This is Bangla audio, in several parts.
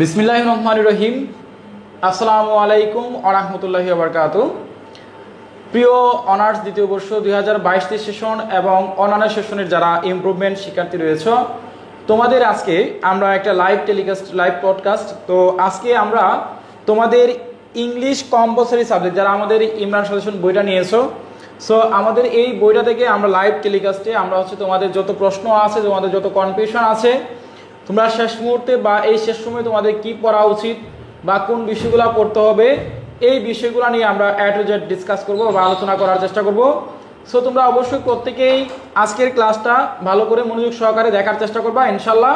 বিসমিল্লাহির রহমানির রহিম। আসসালামু আলাইকুম ওয়া রাহমাতুল্লাহি ওয়া বারাকাতুহু। প্রিয় অনার্স দ্বিতীয় বর্ষ 2022 সেশন এবং অন্যান্য সেশনের যারা ইমপ্রুভমেন্ট শিক্ষার্থী রয়েছে, তোমাদের আজকে আমরা একটা লাইভ পডকাস্ট। তো আজকে আমরা তোমাদের ইংলিশ কম্পালসরি সাবজেক্ট যারা আমাদের ইমরান সাজেশন বইটা নিয়েছো, সো আমাদের এই বইটা থেকে আমরা লাইভ টেলিকাস্টে আমরা তোমাদের যত প্রশ্ন আছে, তোমাদের যত কনফিউশন আছে, তোমরা শেষ মুহূর্তে বা এই শেষ সময় তোমাদের কি পড়া উচিত বা কোন বিষয়গুলো পড়তে হবে, এই বিষয়গুলো নিয়ে আমরা A to Z ডিসকাস করব বা আলোচনা করার চেষ্টা করব। সো তোমরা অবশ্যই প্রত্যেকেই আজকের ক্লাসটা ভালো করে মনোযোগ সহকারে দেখার চেষ্টা করবা। ইনশাল্লাহ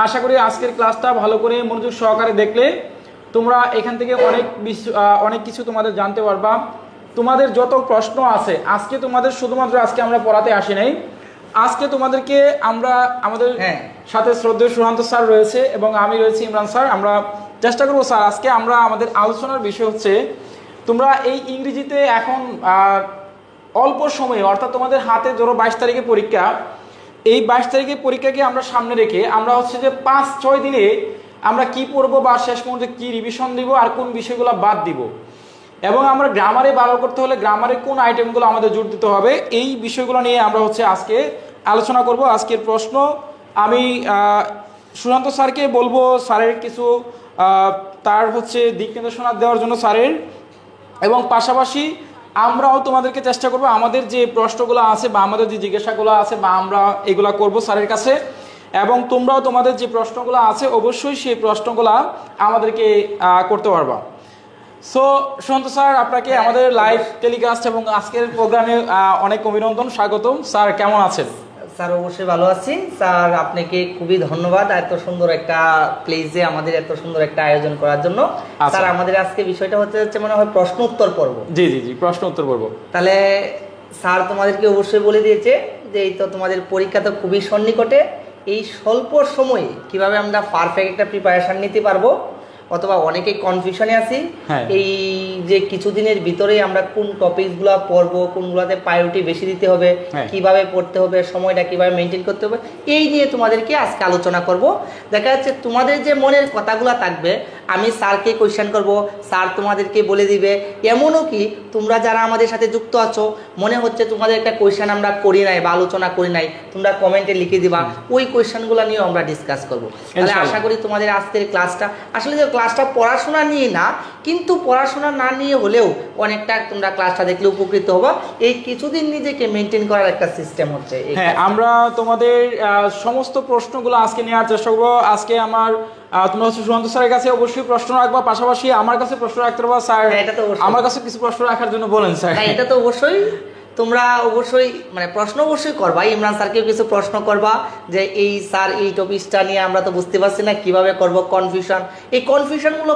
আশা করি আজকের ক্লাসটা ভালো করে মনোযোগ সহকারে দেখলে তোমরা এখান থেকে অনেক কিছু তোমাদের জানতে পারবা। তোমাদের যত প্রশ্ন আছে আজকে তোমাদের শুধুমাত্র আজকে আমরা পড়াতে আসি নাই, আজকে তোমাদেরকে আমরা আমাদের সাথে শ্রদ্ধেয় সুশান্ত স্যার রয়েছে এবং আমি রয়েছি ইমরান স্যার। আমরা চেষ্টা করবো স্যার আজকে আমরা আমাদের আলোচনার বিষয় হচ্ছে তোমরা এই ইংরেজিতে এখন অল্প সময়ে, অর্থাৎ তোমাদের হাতে ধরো 22 তারিখে পরীক্ষা, এই 22 তারিখের পরীক্ষাকে আমরা সামনে রেখে আমরা যে 5-6 দিনে আমরা কি পড়বো বা শেষ মুহূর্তে কি রিভিশন দিব আর কোন বিষয়গুলো বাদ দিব, এবং আমরা গ্রামারে ভালো করতে হলে গ্রামারে কোন আইটেমগুলো আমাদের জোর দিতে হবে, এই বিষয়গুলো নিয়ে আমরা আজকে আলোচনা করব। আজকের প্রশ্ন আমি সুশান্ত স্যারকে বলবো স্যারের কিছু তার দিক নির্দেশনা দেওয়ার জন্য স্যারের, এবং পাশাপাশি আমরাও তোমাদেরকে চেষ্টা করব আমাদের যে প্রশ্নগুলো আছে বা আমাদের যে জিজ্ঞাসাগুলো আছে বা আমরা এগুলা করব স্যারের কাছে, এবং তোমরাও তোমাদের যে প্রশ্নগুলো আছে অবশ্যই সেই প্রশ্নগুলো আমাদেরকে করতে পারবা। সো সুশান্ত স্যার, আপনাকে আমাদের লাইভ টেলিকাস্ট এবং আজকের প্রোগ্রামে অনেক অভিনন্দন, স্বাগতম। স্যার কেমন আছেন? স্যার অবশ্যই ভালো আছি স্যার, আপনাকে খুবই ধন্যবাদ এত সুন্দর একটা প্লেসে আমাদের এত সুন্দর একটা আয়োজন করার জন্য। স্যার আমাদের আজকে বিষয়টা হচ্ছে মনে হয় প্রশ্ন উত্তর পর্ব। জি জি জি, প্রশ্ন উত্তর পর্ব। তাহলে স্যার তোমাদেরকে অবশ্যই বলে দিয়েছে যে এই তো তোমাদের পরীক্ষা তো খুবই সন্নিকটে, এই স্বল্প সময়ে কিভাবে আমরা পারফেক্ট একটা প্রিপারেশন নিতে পারবো, অথবা অনেকেই কনফিউশনে আছি এই যে কিছুদিনের ভিতরেই আমরা কোন টপিকগুলো পড়বো, কোনগুলোতে প্রায়োরিটি বেশি দিতে হবে, কিভাবে পড়তে হবে, সময়টা কিভাবে মেনটেন করতে হবে, এই নিয়ে তোমাদেরকে আজকে আলোচনা করব। দেখা যাচ্ছে তোমাদের যে মনের কথাগুলো থাকবে আমি স্যারকে কোয়েশ্চেন করব, স্যার তোমাদেরকে বলে দিবে। এমনও কি তোমরা যারা আমাদের সাথে যুক্ত আছো মনে হচ্ছে তোমাদের একটা কোয়েশ্চেন আমরা করি নাই বা আলোচনা করি নাই, তোমরা কমেন্টে লিখে দিবা, ওই কোয়েশ্চেনগুলো নিয়েও আমরা ডিসকাস করবো। তাহলে আশা করি তোমাদের আজকের ক্লাসটা আসলে যে ক্লাসটা পড়াশোনা নিয়ে না, কিন্তু পড়াশোনা না নিয়ে হলেও অনেকটা তোমরা ক্লাসটা দেখলে উপকৃত হবো। এই কিছুদিন নিজেকে মেনটেন করার একটা সিস্টেম হচ্ছে। হ্যাঁ, আমরা তোমাদের সমস্ত প্রশ্নগুলো আজকে নেওয়ার চেষ্টা করবো। আজকে তোমরা সুশান্ত স্যারের কাছে অবশ্যই প্রশ্ন রাখবা, পাশাপাশি আমার কাছে প্রশ্ন রাখতে পারবা। স্যার আমার কাছে কিছু প্রশ্ন রাখার জন্য বলেন স্যার। এটা তো অবশ্যই তোমরা অবশ্যই প্রশ্ন অবশ্যই করবা, ইমরান স্যারকেও কিছু প্রশ্ন করবা যে এই স্যার এই টপিকটা নিয়ে আমরা তো বুঝতে পারছি না কিভাবে করব, এই কনফিউশনগুলো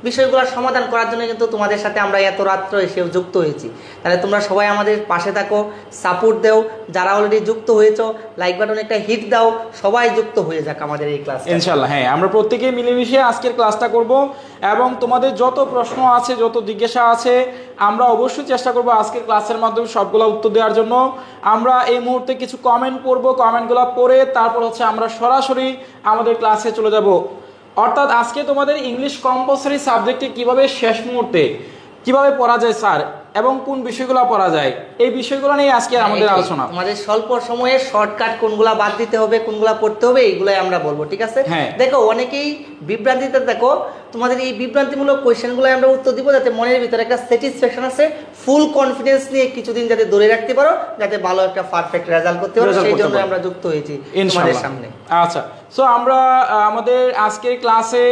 বিষয়গুলো সমাধান করার জন্য কিন্তু তোমাদের সাথে আমরা এত রাত্র এসে যুক্ত হয়েছি। তাহলে তোমরা সবাই আমাদের পাশে থাকো, সাপোর্ট দাও, যারা অলরেডি যুক্ত হয়েছো লাইক বাটনে একটা হিট দাও, সবাই যুক্ত হয়ে যাক আমাদের এই ক্লাস ইনশাআল্লাহ। হ্যাঁ, আমরা প্রত্যেকে মিলেমিশে আজকের ক্লাসটা করব এবং তোমাদের যত প্রশ্ন আছে, যত জিজ্ঞাসা আছে, আমরা অবশ্যই চেষ্টা করব আজকের ক্লাসের মাধ্যমে সবগুলো উত্তর দেওয়ার জন্য। আমরা এই মুহূর্তে কিছু কমেন্ট পড়বো, কমেন্টগুলো পড়ে তারপর আমরা সরাসরি আমাদের ক্লাসে চলে যাব। অর্থাৎ আজকে তোমাদের ইংলিশ কম্পালসরি সাবজেক্টে কিভাবে শেষ মুহূর্তে কিভাবে পড়া যায় স্যার, এবং কোন বিষয়গুলো পড়া যায়, এই বিষয়গুলো নিয়ে আজকে আমাদের আলোচনা। আমাদের স্বল্প সময়ে শর্টকাট কোনগুলা বাদ দিতে হবে, কোনগুলা পড়তে হবে, এইগুলাই আমরা বলবো, ঠিক আছে? দেখো অনেকেই বিভ্রান্তিতে, দেখো তোমাদের এই বিভ্রান্তিমূলক কোয়েশ্চেনগুলো আমরা উত্তর দিব যাতে মনের ভিতরে একটা স্যাটিসফ্যাকশন আছে, ফুল কনফিডেন্স নিয়ে কিছুদিন যাতে ধরে রাখতে পারো, যাতে ভালো একটা পারফেক্ট রেজাল্ট করতে পারো, সেই জন্য আমরা যুক্ত হয়েছি তোমাদের সামনে। আচ্ছা, সো আমরা আমাদের আজকের ক্লাসে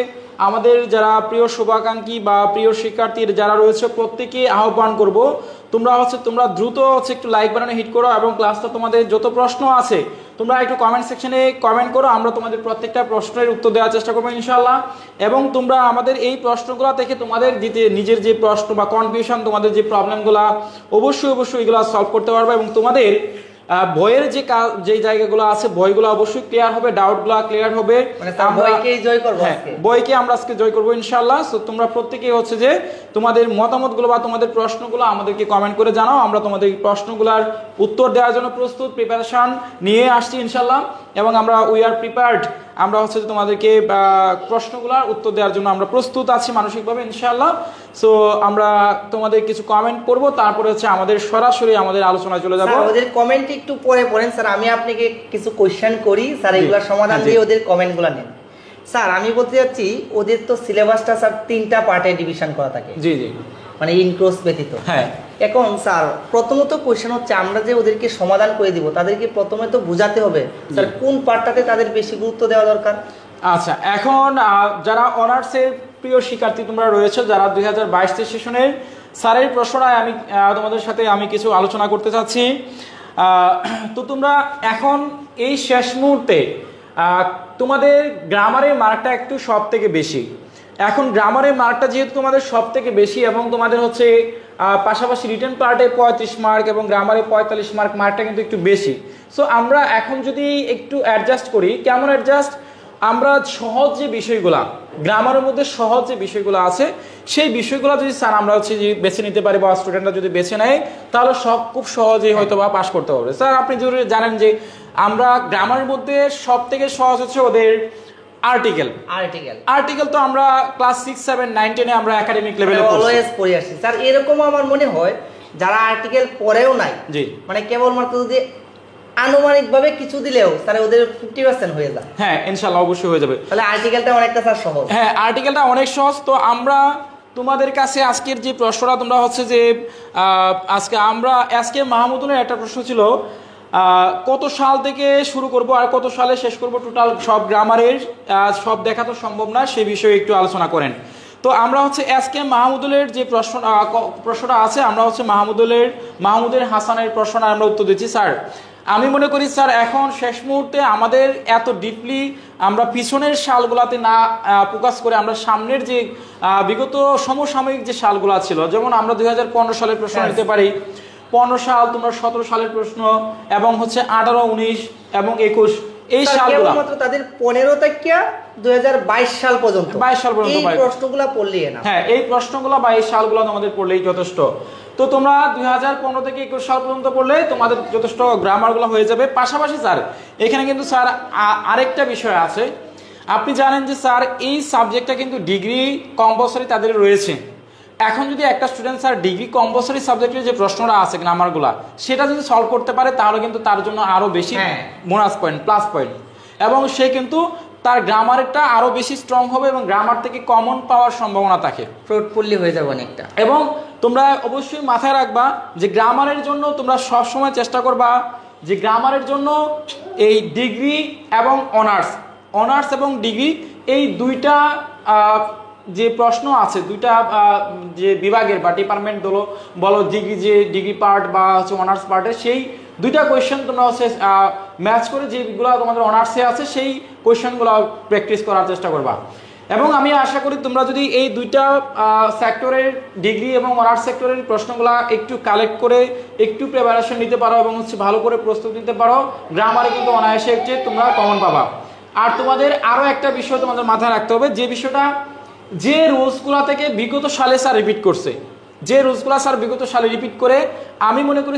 আমাদের যারা প্রিয় শুভাকাঙ্ক্ষী বা প্রিয় শিক্ষার্থীর যারা রয়েছে প্রত্যেকে আহ্বান করব, তোমরা দ্রুত একটু লাইক বাটনে হিট করো এবং ক্লাসটা তোমাদের যত প্রশ্ন আছে তোমরা একটু কমেন্ট সেকশনে কমেন্ট করো, আমরা তোমাদের প্রত্যেকটা প্রশ্নের উত্তর দেওয়ার চেষ্টা করবো ইনশাআল্লাহ। এবং তোমরা আমাদের এই প্রশ্নগুলো থেকে তোমাদের নিজের যে প্রশ্ন বা কনফিউশন, তোমাদের যে প্রবলেমগুলো অবশ্যই এগুলো সলভ করতে পারবে, এবং তোমাদের বইয়ের যে জায়গাগুলো আছে বইগুলো অবশ্যই ক্লিয়ার হবে, ডাউটগুলো ক্লিয়ার হবে, বইকে আমরা আজকে জয় করবো ইনশাআল্লাহ। সো তোমরা প্রত্যেকেই যে তোমাদের মতামতগুলো বা তোমাদের প্রশ্নগুলো আমাদেরকে কমেন্ট করে জানাও, আমরা তোমাদের প্রশ্নগুলোর উত্তর দেওয়ার জন্য প্রস্তুত, প্রিপারেশন নিয়ে আসছি ইনশাআল্লাহ, এবং আমরা উই আর প্রিপেয়ার্ড আমরা হচ্ছে যে তোমাদেরকে প্রশ্নগুলোর উত্তর দেওয়ার জন্য আমরা প্রস্তুত আছি মানসিকভাবে ইনশাআল্লাহ। সো আমরা তোমাদের কিছু কমেন্ট করব, তারপরে হচ্ছে আমাদের সরাসরি আমাদের আলোচনায় চলে যাব। ওদের কমেন্ট একটু পরে পড়েন স্যার, আমি আপনাকে কিছু কোশ্চেন করি স্যার, এগুলোর সমাধান দিয়ে ওদের কমেন্টগুলো নেন। স্যার আমি বলতে যাচ্ছি ওদের তো সিলেবাসটা স্যার 3টা পার্টে ডিভিশন করা থাকে, জি জি, মানে ইনক্রোস ব্যতীত। হ্যাঁ, এখন স্যার প্রথমত কোশ্চেন হচ্ছে আমরা যে ওদেরকে সমাধান করে দিব, তাদেরকে প্রথমে তো বোঝাতে হবে স্যার কোন পার্টটাতে তাদের বেশি গুরুত্ব দেওয়া দরকার। আচ্ছা, এখন যারা অনার্সের প্রিয় শিক্ষার্থী তোমরা রয়েছে, যারা 2022 সেশনের স্যারের প্রশ্নটায় আমি তোমাদের সাথে আমি কিছু আলোচনা করতে চাচ্ছি। তো তোমরা এখন এই শেষ মুহূর্তে তোমাদের গ্রামারের মার্কটা একটু সব থেকে বেশি। এখন গ্রামারের মার্কটা যেহেতু তোমাদের সব থেকে বেশি এবং তোমাদের হচ্ছে পাশাপাশি রিটেন পার্টে 35 মার্ক এবং গ্রামারে 45 মার্ক, মার্কটা কিন্তু একটু বেশি। সো আমরা এখন যদি একটু অ্যাডজাস্ট করি, কেমন অ্যাডজাস্ট, আমরা সহজ যে বিষয়গুলা গ্রামারের মধ্যে সহজ যে বিষয়গুলো আছে সেই বিষয়গুলো যদি স্যার আমরা হচ্ছে যে বেছে নিতে পারি বা স্টুডেন্টরা যদি বেছে নেয়, তাহলে সব খুব সহজেই হয়তো বা পাস করতে পারবে। স্যার আপনি যদি জানেন যে আমরা গ্রামারের মধ্যে সব থেকে সহজ হচ্ছে ওদের আর্টিকেল তো আমরা ক্লাস 6, 7, 9, 10 আমরা একাডেমিক লেভেলে অলওয়েজ পড়ে আসি স্যার। এরকম আমার মনে হয় যারা আর্টিকেল পড়েও নাই, জি, মানে কেবলমাত্র যদি আনুমানিকভাবে কিছু দিলেও স্যার ওদের 50% হয়ে যায়। হ্যাঁ ইনশাআল্লাহ অবশ্যই হয়ে যাবে। তাহলে আর্টিকেলটা অনেকটা স্যার সহজ। হ্যাঁ আর্টিকেলটা অনেক সহজ। তো আমরা তোমাদের কাছে আজকের যে প্রশ্নটা তোমরা হচ্ছে যে আজকে মাহমুদুলের একটা প্রশ্ন ছিল, কত সাল থেকে শুরু করব আর কত সালে শেষ করব, টোটাল সব গ্রামারের সব দেখা তো সম্ভব না, সে বিষয়ে একটু আলোচনা করেন। তো আমরা হচ্ছে আজকে মাহমুদুলের যে প্রশ্নটা আছে, আমরা হচ্ছে মাহমুদের হাসানের প্রশ্নটা আমরা উত্তর দিচ্ছি। স্যার আমি মনে করি স্যার এখন শেষ মুহূর্তে আমাদের এত ডিপলি আমরা পিছনের সালগুলাতে না ফোকাস করে আমরা সামনের যে বিগত সমসাময়িক যে সালগুলা ছিল, যেমন আমরা 2015 সালের প্রশ্ন নিতে পারি, 15 সাল, তোমরা 17 সালের প্রশ্ন এবং হচ্ছে 18, 19 এবং 21 এই সালগুলো মাত্র তাদের 15 থেকে 2022 সাল পর্যন্ত এই প্রশ্নগুলো পড়লেই না। হ্যাঁ এই প্রশ্নগুলো বা এই সালগুলো তোমাদের পড়লেই যথেষ্ট। তো তোমরা 2015 থেকে 21 সাল পর্যন্ত পড়লে তোমাদের যথেষ্ট গ্রামারগুলো হয়ে যাবে। পাশাপাশি স্যার এখানে কিন্তু স্যার আরেকটা বিষয় আছে, আপনি জানেন যে স্যার এই সাবজেক্টটা কিন্তু ডিগ্রি কম্পালসরি তাদের রয়েছে। এখন যদি একটা স্টুডেন্ট স্যার ডিগ্রি কম্পালসরি সাবজেক্টের যে প্রশ্নটা আছে গ্রামারগুলা, সেটা যদি সলভ করতে পারে তাহলে কিন্তু তার জন্য আরো বেশি বোনাস পয়েন্ট, প্লাস পয়েন্ট, এবং সে কিন্তু তার গ্রামারটা আরো বেশি স্ট্রং হবে এবং গ্রামার থেকে কমন পাওয়ার সম্ভাবনা থাকে, ফ্রুটফুলি হয়ে যাবে অনেকটা। এবং তোমরা অবশ্যই মাথায় রাখবা যে গ্রামারের জন্য তোমরা সবসময় চেষ্টা করবা যে গ্রামারের জন্য এই ডিগ্রি এবং অনার্স এবং ডিগ্রি এই দুইটা যে প্রশ্ন আছে, দুইটা যে বিভাগের বা ডিপার্টমেন্ট বলো ডিগ্রি পার্ট বা হচ্ছে অনার্স পার্টের, সেই দুইটা কোয়েশ্চেন তোমরা হচ্ছে ম্যাচ করে যেগুলো তোমাদের অনার্সে আছে সেই কোয়েশ্চেনগুলো প্র্যাকটিস করার চেষ্টা করবা। এবং আমি আশা করি তোমরা যদি এই দুইটা সেক্টরের ডিগ্রি এবং অনার্স সেক্টরের প্রশ্নগুলো একটু কালেক্ট করে একটু প্রিপারেশন নিতে পারো এবং হচ্ছে ভালো করে প্রস্তুতি নিতে পারো, গ্রামারে কিন্তু অনায়াসে তোমরা কমন পাবা। আর তোমাদের আরও একটা বিষয় তোমাদের মাথায় রাখতে হবে, যে বিষয়টা যে রুলসগুলো থেকে বিগত সালে স্যার রিপিট করছে, যে রুলসগুলো স্যার বিগত সালে রিপিট করে, আমি মনে করি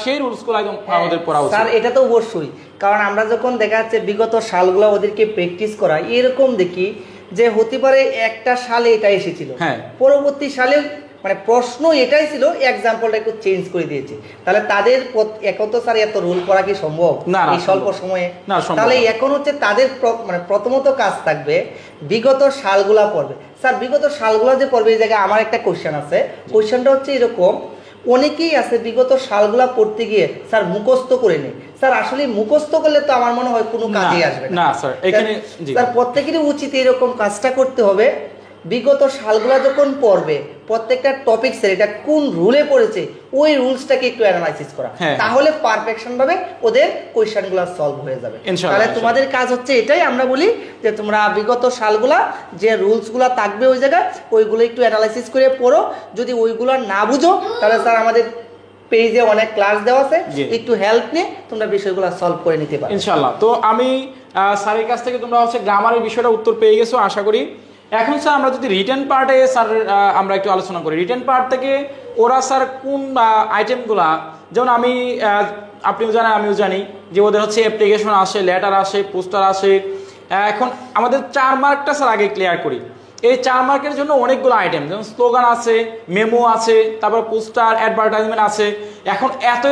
সেই রুলসগুলো একদম আমাদের পড়া উচিত। স্যার এটা তো অবশ্যই, কারণ আমরা যখন দেখা যাচ্ছে বিগত সালগুলো ওদেরকে প্র্যাকটিস করা, এরকম দেখি যে হতে পারে একটা সালে এটা এসেছিল, পরবর্তী সালে মানে প্রশ্ন এটাই ছিল, এক্সাম্পলটা একটু চেঞ্জ করে দিয়েছে, তাহলে তাদের এখন তো স্যার এত রুল করা কি সম্ভব এই স্বল্প সময়ে? তাহলে এখন হচ্ছে তাদের মানে প্রথমত কাজ থাকবে বিগত সালগুলা পড়বে। স্যার বিগত সালগুলা যে পড়বে, এই জায়গায় আমার একটা কোশ্চেন আছে, কোশ্চেনটা হচ্ছে এরকম, অনেকেই আছে বিগত সালগুলা পড়তে গিয়ে স্যার মুখস্থ করে নেয়। স্যার আসলে মুখস্থ করলে তো আমার মনে হয় কোনো কাজেই আসবে না স্যার। এখানে স্যার প্রত্যেকেরই উচিত এরকম কাজটা করতে হবে, বিগত সালগুলা যখন পড়বে প্রত্যেকটা টপিকসের এটা কোন রুলে পড়েছে ওই রুলসটাকে একটু অ্যানালাইসিস করা, তাহলে পারফেকশন ভাবে ওদের কোয়েশ্চেনগুলো সলভ হয়ে যাবে। তাহলে তোমাদের কাজ হচ্ছে এটাই, আমরা বলি যে তোমরা বিগত সালগুলা যে রুলসগুলা থাকবে ওই জায়গায় ওইগুলো একটু অ্যানালাইসিস করে পড়ো। যদি ওইগুলো না বুঝো তাহলে স্যার আমাদের পেজে অনেক ক্লাস দেওয়া আছে, একটু হেল্প নিয়ে তোমরা বিষয়গুলো সলভ করে নিতে পারো ইনশাআল্লাহ। তো আমি স্যারের কাছ থেকে তোমরা হচ্ছে গ্রামারের বিষয়টা উত্তর পেয়ে গেছো আশা করি। এখন স্যার আমরা যদি রিটেন পার্টে স্যার আমরা একটু আলোচনা করি, রিটেন পার্ট থেকে ওরা স্যার কোন আইটেমগুলা, যেমন আপনিও জানেন আমিও জানি যে ওদের হচ্ছে অ্যাপ্লিকেশন আসে, লেটার আসে, পোস্টার আসে, এখন আমাদের 4 মার্কটা স্যার আগে ক্লিয়ার করি। এই 4 মার্কের জন্য অনেকগুলো আইটেম, যেমন স্লোগান আছে, মেমো আছে, তারপর পোস্টার, অ্যাডভার্টাইজমেন্ট আছে। এখন এত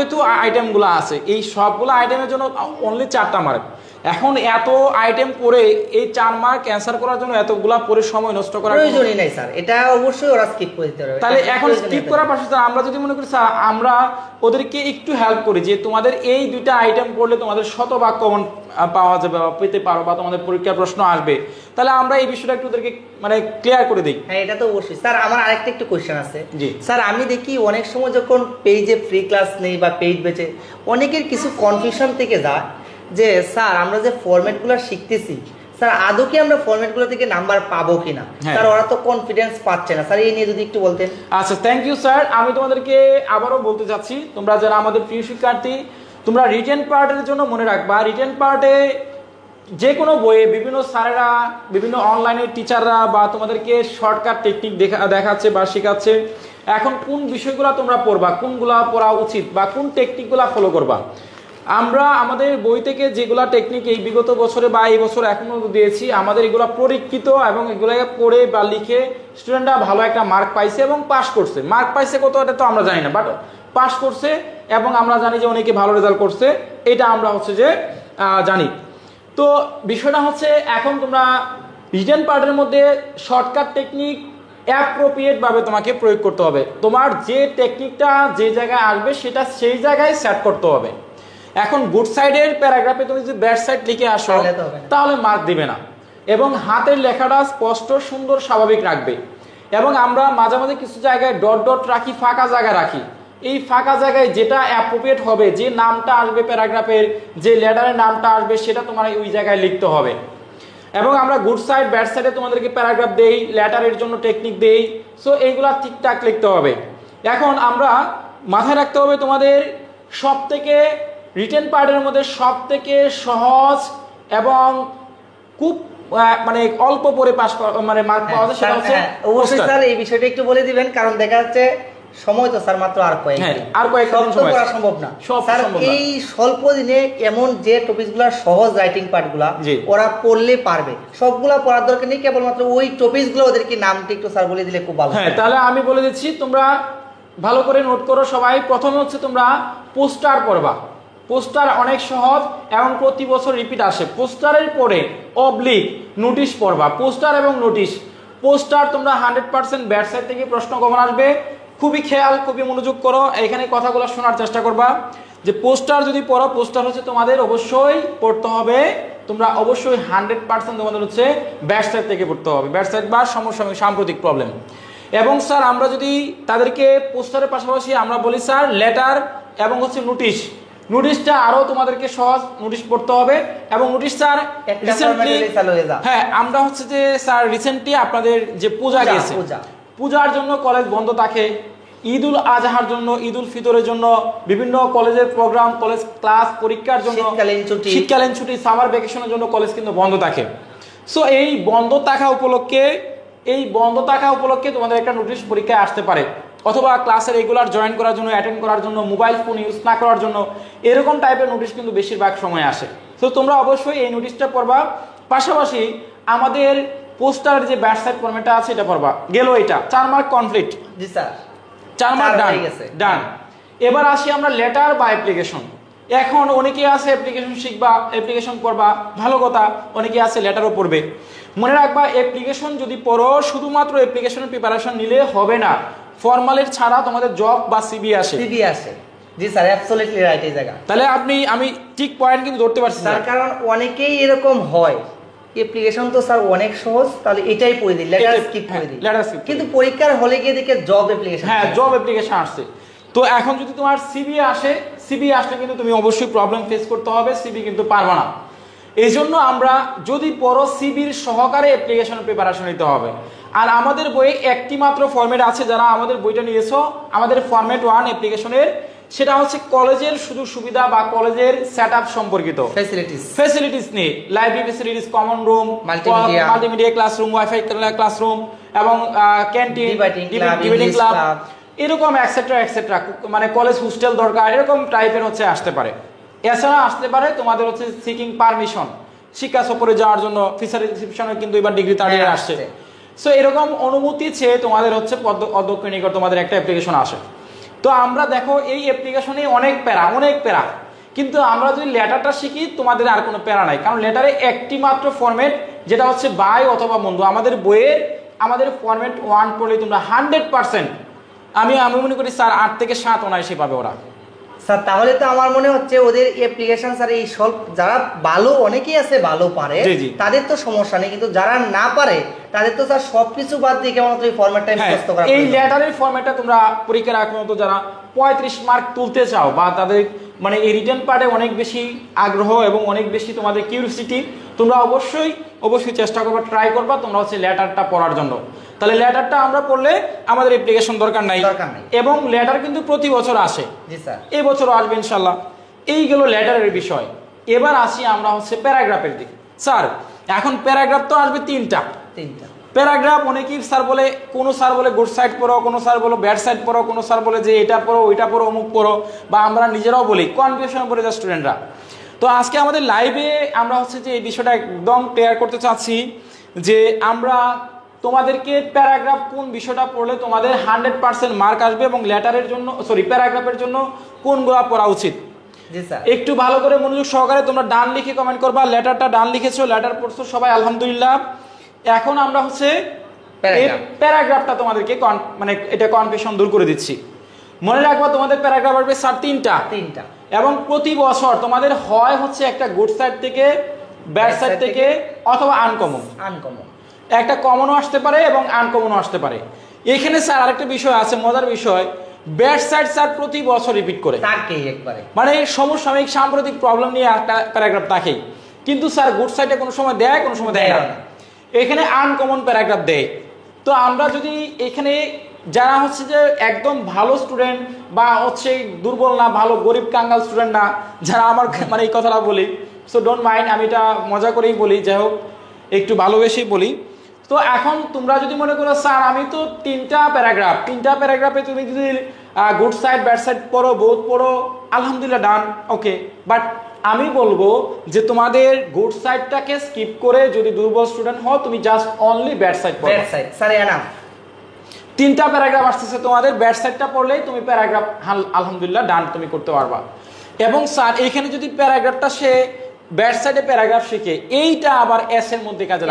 আইটেমগুলো আছে, এই সবগুলো আইটেমের জন্য অনলি 4টা মার্ক। এখন এত আইটেম করে এই 4 মার্ক অ্যান্সার করার জন্য এতগুলা পরে সময় নষ্ট করার প্রয়োজনই নাই স্যার, এটা অবশ্যই ওরা স্কিপ করে দিতে পারবে। তাহলে এখন স্কিপ করার পাশাপাশি আমরা যদি মনে করি স্যার আমরা ওদেরকে একটু হেল্প করি যে তোমাদের এই 2টা আইটেম পড়লে তোমাদের শতভাগ কমন পাওয়া যাবে বা পেতে পারো বা তোমাদের পরীক্ষার প্রশ্ন আসবে, তাহলে আমরা এই বিষয়টা একটু ওদেরকে মানে ক্লিয়ার করে দিই। হ্যাঁ, এটা তো অবশ্যই স্যার। আমার আরেকটা একটু কোশ্চেন আছে। জি স্যার, আমি দেখি অনেক সময় যখন পেজে ফ্রি ক্লাস নেই বা পেজ বেচে, অনেকের কিছু কনফিউশন থেকে যায় যে স্যার আমরা যে ফরম্যাটগুলো শিখতেছি স্যার আদৌ কি আমরা ফরম্যাটগুলো থেকে নাম্বার পাবো কিনা, স্যার ওরা তো কনফিডেন্স পাচ্ছে না। স্যার এই নিয়ে যদি একটু বলতেন। আচ্ছা, থ্যাংক ইউ স্যার। আমি তোমাদেরকে আবারও বলতে চাচ্ছি, তোমরা যারা আমাদের প্রিয় শিক্ষার্থী, তোমরা রিটেন পার্টের জন্য মনে রাখবা, রিটেন পার্টে যে কোনো বইয়ে বিভিন্ন স্যারেরা, বিভিন্ন অনলাইনের টিচাররা বা তোমাদেরকে শর্টকাট টেকনিক দেখাচ্ছে বা শেখাচ্ছে। এখন কোন বিষয়গুলো তোমরা পড়বা, কোনগুলা পড়া উচিত বা কোন টেকনিকগুলো ফলো করবা, আমরা আমাদের বই থেকে যেগুলা টেকনিক এই বিগত বছরে বা এই বছর এখনো দিয়েছি, আমাদের এগুলো পরীক্ষিত এবং এগুলোকে পড়ে বা লিখে স্টুডেন্টরা ভালো একটা মার্ক পাইছে এবং পাস করছে। মার্ক পাইছে কত এটা তো আমরা জানি না, বাট পাস করছে এবং আমরা জানি যে অনেকে ভালো রেজাল্ট করছে, এটা আমরা হচ্ছে যে জানি। তো বিষয়টা হচ্ছে এখন তোমরা রিটেন পার্টের মধ্যে শর্টকাট টেকনিক অ্যাপ্রোপ্রিয়েট ভাবে তোমাকে প্রয়োগ করতে হবে। তোমার যে টেকনিকটা যে জায়গায় আসবে সেটা সেই জায়গায় সেট করতে হবে। এখন গুড সাইডের প্যারাগ্রাফে তুমি যদি ব্যাড সাইড লিখে আসো তাহলে মার্ক দিবে না, এবং হাতের লেখাটা স্পষ্ট, সুন্দর, স্বাভাবিক রাখবে। এবং আমরা মাঝে মাঝে কিছু জায়গায় ডট ডট রাখি, ফাঁকা জায়গা রাখি। এই ফাঁকা জায়গায় যেটা অ্যাপ্রোপ্রিয়েট হবে, যে নামটা আসবে প্যারাগ্রাফের, যে লেটারের নামটা আসবে, সেটা তোমার ওই জায়গায় লিখতে হবে। এবং আমরা গুড সাইড ব্যাড সাইডে তোমাদেরকে প্যারাগ্রাফ দেই, লেটারের জন্য টেকনিক দেই। সো এইগুলা ঠিকঠাক লিখতে হবে। এখন আমরা মাথায় রাখতে হবে তোমাদের সব থেকে রিটেন পার্টের মধ্যে সব থেকে সহজ এবং খুব মানে অল্প পরে পাস মানে মার্ক পাওয়া যায় সেটা হচ্ছে অবশ্যই স্যার এই বিষয়টা একটু বলে দিবেন, কারণ দেখা যাচ্ছে সময় তো স্যার মাত্র আর কয়েক দিন সময় করা সম্ভব না স্যার। এই স্বল্প দিনে এমন যে টপিকগুলো সহজ রাইটিং পার্টগুলো ওরা পড়লে পারবে, সবগুলা পড়ার দরকার নেই, কেবলমাত্র ওই টপিকগুলো ওদেরকে নামটা একটু স্যার বলে দিলে খুব ভালো। হ্যাঁ, তাহলে আমি বলে দিচ্ছি, তোমরা ভালো করে নোট করো সবাই। প্রথমে হচ্ছে তোমরা পোস্টার পড়বা। পোস্টার অনেক সহজ এবং প্রতি বছর রিপিট আসে। পোস্টারের পরে অবলিক নোটিশ পড়বা। পোস্টার এবং নোটিশ। পোস্টার তোমরা 100% ব্যাড সাইড থেকে প্রশ্ন কমন আসবে। খুবই খেয়াল, খুবই মনোযোগ করো, এখানে কথাগুলো শোনার চেষ্টা করবা। যে পোস্টার যদি পড়ো, পোস্টার হচ্ছে তোমাদের অবশ্যই পড়তে হবে, তোমরা অবশ্যই 100% তোমাদের হচ্ছে ব্যাড সাইড থেকে পড়তে হবে, ব্যাড সাইড বা সমসাময়িক সাম্প্রতিক প্রবলেম। এবং স্যার আমরা যদি তাদেরকে পোস্টারের পাশাপাশি আমরা বলি স্যার লেটার এবং হচ্ছে নোটিশ, নোটিশটা আরো তোমাদেরকে সহজ নোটিশ পড়তে হবে। এবং নোটিশ স্যার রিসেন্টলি, হ্যাঁ আমরা হচ্ছে যে স্যার রিসেন্টলি আপনাদের যে পূজা গেছে, পূজার জন্য কলেজ বন্ধ থাকে, ঈদ উল আজহার জন্য, ঈদ উল ফিতরের জন্য বিভিন্ন কলেজের প্রোগ্রাম, কলেজ ক্লাস, পরীক্ষার জন্য শীতকালীন ছুটি, সামার ভ্যাকেশনের জন্য কলেজ কিন্তু বন্ধ থাকে। সো এই বন্ধ থাকা উপলক্ষে তোমাদের একটা নোটিশ পরীক্ষায় আসতে পারে, অথবা ক্লাসে রেগুলার জয়েন করার জন্য, অ্যাটেন্ড করার জন্য, মোবাইল ফোন ইউজ না করার জন্য, এরকম টাইপের নোটিশ কিন্তু বেশিরভাগ সময় আসে। তো তোমরা অবশ্যই এই নোটিশটা পড়বা। পাশাপাশি আমাদের পোস্টার যে ব্যাড সাইড ফরম্যাটটা আছে এটা পড়বা। গেল এটা 4 মার্ক কমপ্লিট। জি স্যার, 4 মার্ক ডান। এবার আসি আমরা লেটার বা অ্যাপ্লিকেশন। এখন অনেকে আছে অ্যাপ্লিকেশন শিখবা, অ্যাপ্লিকেশন পড়বা, ভালো কথা। অনেকে আছে লেটারও পড়বে। মনে রাখবা, অ্যাপ্লিকেশন যদি পড়ো, শুধুমাত্র অ্যাপ্লিকেশনের প্রিপারেশন নিলে হবে না। ফর্মালের ছাড়া তোমাদের জব বা সিবি আসে। জি স্যার, অ্যাবসলিউটলি রাইট এই জায়গা। তাহলে আমি ঠিক পয়েন্ট কিন্তু ধরতে পারছি স্যার, কারণ অনেকেই এরকম হয়, অ্যাপ্লিকেশন তো স্যার অনেক সহজ, তাহলে এটাই পড়ে দিই, লেটার স্কিপ করে দিই, কিন্তু পরীক্ষার হলে গিয়ে দেখে জব অ্যাপ্লিকেশন, হ্যাঁ জব অ্যাপ্লিকেশন আসছে। তো এখন যদি তোমার সিবি আসলে কিন্তু তুমি অবশ্যই প্রবলেম ফেস করতে হবে, সিবি কিন্তু পারবে না। এই জন্য আমরা যদি পড়ো, সিবির সহকারে অ্যাপ্লিকেশনের প্রিপারেশন নিতে হবে। আর আমাদের বইয়ে একটি মাত্র ফরম্যাট আছে, যারা আমাদের বইটা নিয়েছো, আমাদের ফরম্যাট 1 অ্যাপ্লিকেশনের, সেটা হচ্ছে কলেজের সুযোগ সুবিধা বা কলেজের সেটআপ সম্পর্কিত ফ্যাসিলিটিস নিয়ে, library facilities, common room, multimedia classroom, wifi classroom এবং ক্যান্টিন, ডিবেটিং ক্লাব, এরকম এক্সেট্রা, মানে কলেজ হোস্টেল দরকার, এরকম টাইপের হচ্ছে আসতে পারে। এছাড়া আসতে পারে তোমাদের হচ্ছে সিকিং পারমিশন, শিক্ষা সফরে যাওয়ার জন্য ফিশারি রিসিপশনে কিন্তু এবার ডিগ্রি থার্ড ইয়ার আসছে। সো এরকম অনুমতি চেয়ে তোমাদের হচ্ছে অধ্যক্ষের নিকট তোমাদের একটা অ্যাপ্লিকেশন আসে। তো আমরা দেখো এই অ্যাপ্লিকেশনে অনেক প্যারা, কিন্তু আমরা যদি লেটারটা শিখি তোমাদের আর কোনো প্যারা নাই, কারণ লেটারে একটি মাত্র ফরম্যাট, যেটা হচ্ছে বাই অথবা বন্ধু। আমাদের বইয়ের আমাদের ফরম্যাট 1 পড়লে তোমরা 100% আমি মনে করি স্যার 8 থেকে 7 অনায়াসে পাবে ওরা। স্যার তাহলে তো আমার মনে হচ্ছে ওদের অ্যাপ্লিকেশন স্যার এই সলভ যারা ভালো অনেকেই আছে ভালো পারে তাদের তো সমস্যা নেই, কিন্তু যারা না পারে তাদের তো স্যার সবকিছু বাদ দিয়ে কেবলমাত্র এই ফরম্যাটটা মুখস্থ করা। এই লেটারের ফরম্যাটটা তোমরা পরীক্ষার আগে মতো যারা 35 মার্ক তুলতে চাও বা তাদের মানে এই রিটেন পার্টে অনেক বেশি আগ্রহ এবং অনেক বেশি তোমাদের কিউরিওসিটি, তোমরা অবশ্যই চেষ্টা করবা, ট্রাই করবা তোমরা হচ্ছে লেটারটা পড়ার জন্য। তাহলে লেটারটা আমরা পড়লে আমাদের অ্যাপ্লিকেশন দরকার নাই, এবং লেটার কিন্তু প্রতি বছর আসে। জি স্যার, এই বছরও আসবে ইনশাল্লাহ। এই গেল লেটারের বিষয়। এবার আসি আমরা হচ্ছে প্যারাগ্রাফের দিকে। স্যার এখন প্যারাগ্রাফ তো আসবে তিনটা প্যারাগ্রাফ। অনেকেই স্যার বলে, কোনো স্যার বলে গুড সাইড পড়ো, কোনো স্যার বলে ব্যাড সাইড পড়ো, কোনো স্যার বলে যে এটা পড়ো ওইটা পড়ো অমুক পড়ো, বা আমরা নিজেরাও বলি, কনফিউশন পড়ে যায় স্টুডেন্টরা। তো আজকে আমাদের লাইভে আমরা হচ্ছে যে এই বিষয়টা একদম ক্লিয়ার করতে চাচ্ছি যে আমরা তোমাদেরকে প্যারাগ্রাফ কোন বিষয়টা পড়লে তোমাদের 100% মার্ক আসবে, এবং লেটারের জন্য প্যারাগ্রাফের জন্য কোনগুলো পড়া উচিত। একটু ভালো করে মনোযোগ সহকারে তোমরা ডান লিখে কমেন্ট করবা। লেটারটা ডান লিখেছো, লেটার পড়ছো সবাই আলহামদুলিল্লাহ। এখন আমরা হচ্ছে প্যারাগ্রাফটা তোমাদেরকে মানে এটা কনফিউশন দূর করে দিচ্ছি। মনে রাখবা তোমাদের প্যারাগ্রাফ আসবে স্যার তিনটা, এবং প্রতি বছর তোমাদের হয় হচ্ছে একটা গুড সাইড থেকে, ব্যাড সাইড থেকে, অথবা আনকমন। একটা কমনও আসতে পারে এবং আনকমনও আসতে পারে। এখানে স্যার আরেকটা বিষয় আছে, মজার বিষয়, ব্যাড সাইড স্যার প্রতি বছর রিপিট করে মানে সমসাময়িক সাম্প্রতিক প্রবলেম নিয়ে একটা প্যারাগ্রাফ থাকেই, কিন্তু স্যার গুড সাইডে কোনো সময় দেয়, কোনো সময় দেয় না। এখানে আনকমন প্যারাগ্রাফ দেয়। তো আমরা যদি এখানে যারা হচ্ছে যে একদম ভালো স্টুডেন্ট বা হচ্ছে দুর্বল না, ভালো গরিব কাঙ্গাল স্টুডেন্ট না, যারা আমার মানে এই কথাটা বলি, সো ডোন্ট মাইন্ড, আমি এটা মজা করেই বলি, যাই হোক একটু ভালোবেসেই বলি। তো এখন তোমরা যদি মনে করো স্যার আমি তো তিনটা প্যারাগ্রাফে তুমি যদি গুড সাইড ব্যাড সাইড পড়ো, বোথ পড়ো, আলহামদুলিল্লাহ ডান, ওকে। বাট আমি বলবো যে তোমাদের গুড সাইডটাকে স্কিপ করে যদি দুর্বল স্টুডেন্ট হও, তুমি জাস্ট অনলি ব্যাড সাইড পড়ো। তিনটা প্যারাগ্রাফ আসতেছে তোমাদের, ব্যাড সাইডটা পড়লেই তুমি প্যারাগ্রাফ আলহামদুলিল্লাহ ডান তুমি করতে পারবা। এবং স্যার এইখানে যদি প্যারাগ্রাফটা সে ব্যাড সাইডে প্যারাগ্রাফ শিখে এইটা আবার এস এর মধ্যে কাজে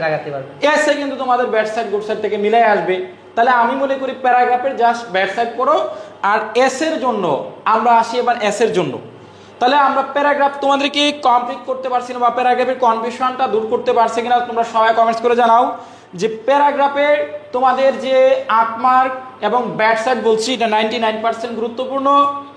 লাগাতে পারবে। এস এ কিন্তু তোমাদের ব্যাড সাইড গুড সাইড থেকে মিলাই আসবে। তাহলে আমি মনে করি প্যারাগ্রাফের জাস্ট ব্যাড সাইড পড়ো। আর এস এর জন্য আমরা আসি এবার এস এর জন্য। তাহলে আমরা প্যারাগ্রাফ তোমাদেরকে কমপ্লিট করতে পারছি না, বা প্যারাগ্রাফের কনফিউশনটা দূর করতে পারছে কিনা তোমরা সবাই কমেন্টস করে জানাও। যে প্যারাগ্রাফের তোমাদের যে 8 মার্ক এবং ব্যাড সাইড বলছি, এটা 99% গুরুত্বপূর্ণ,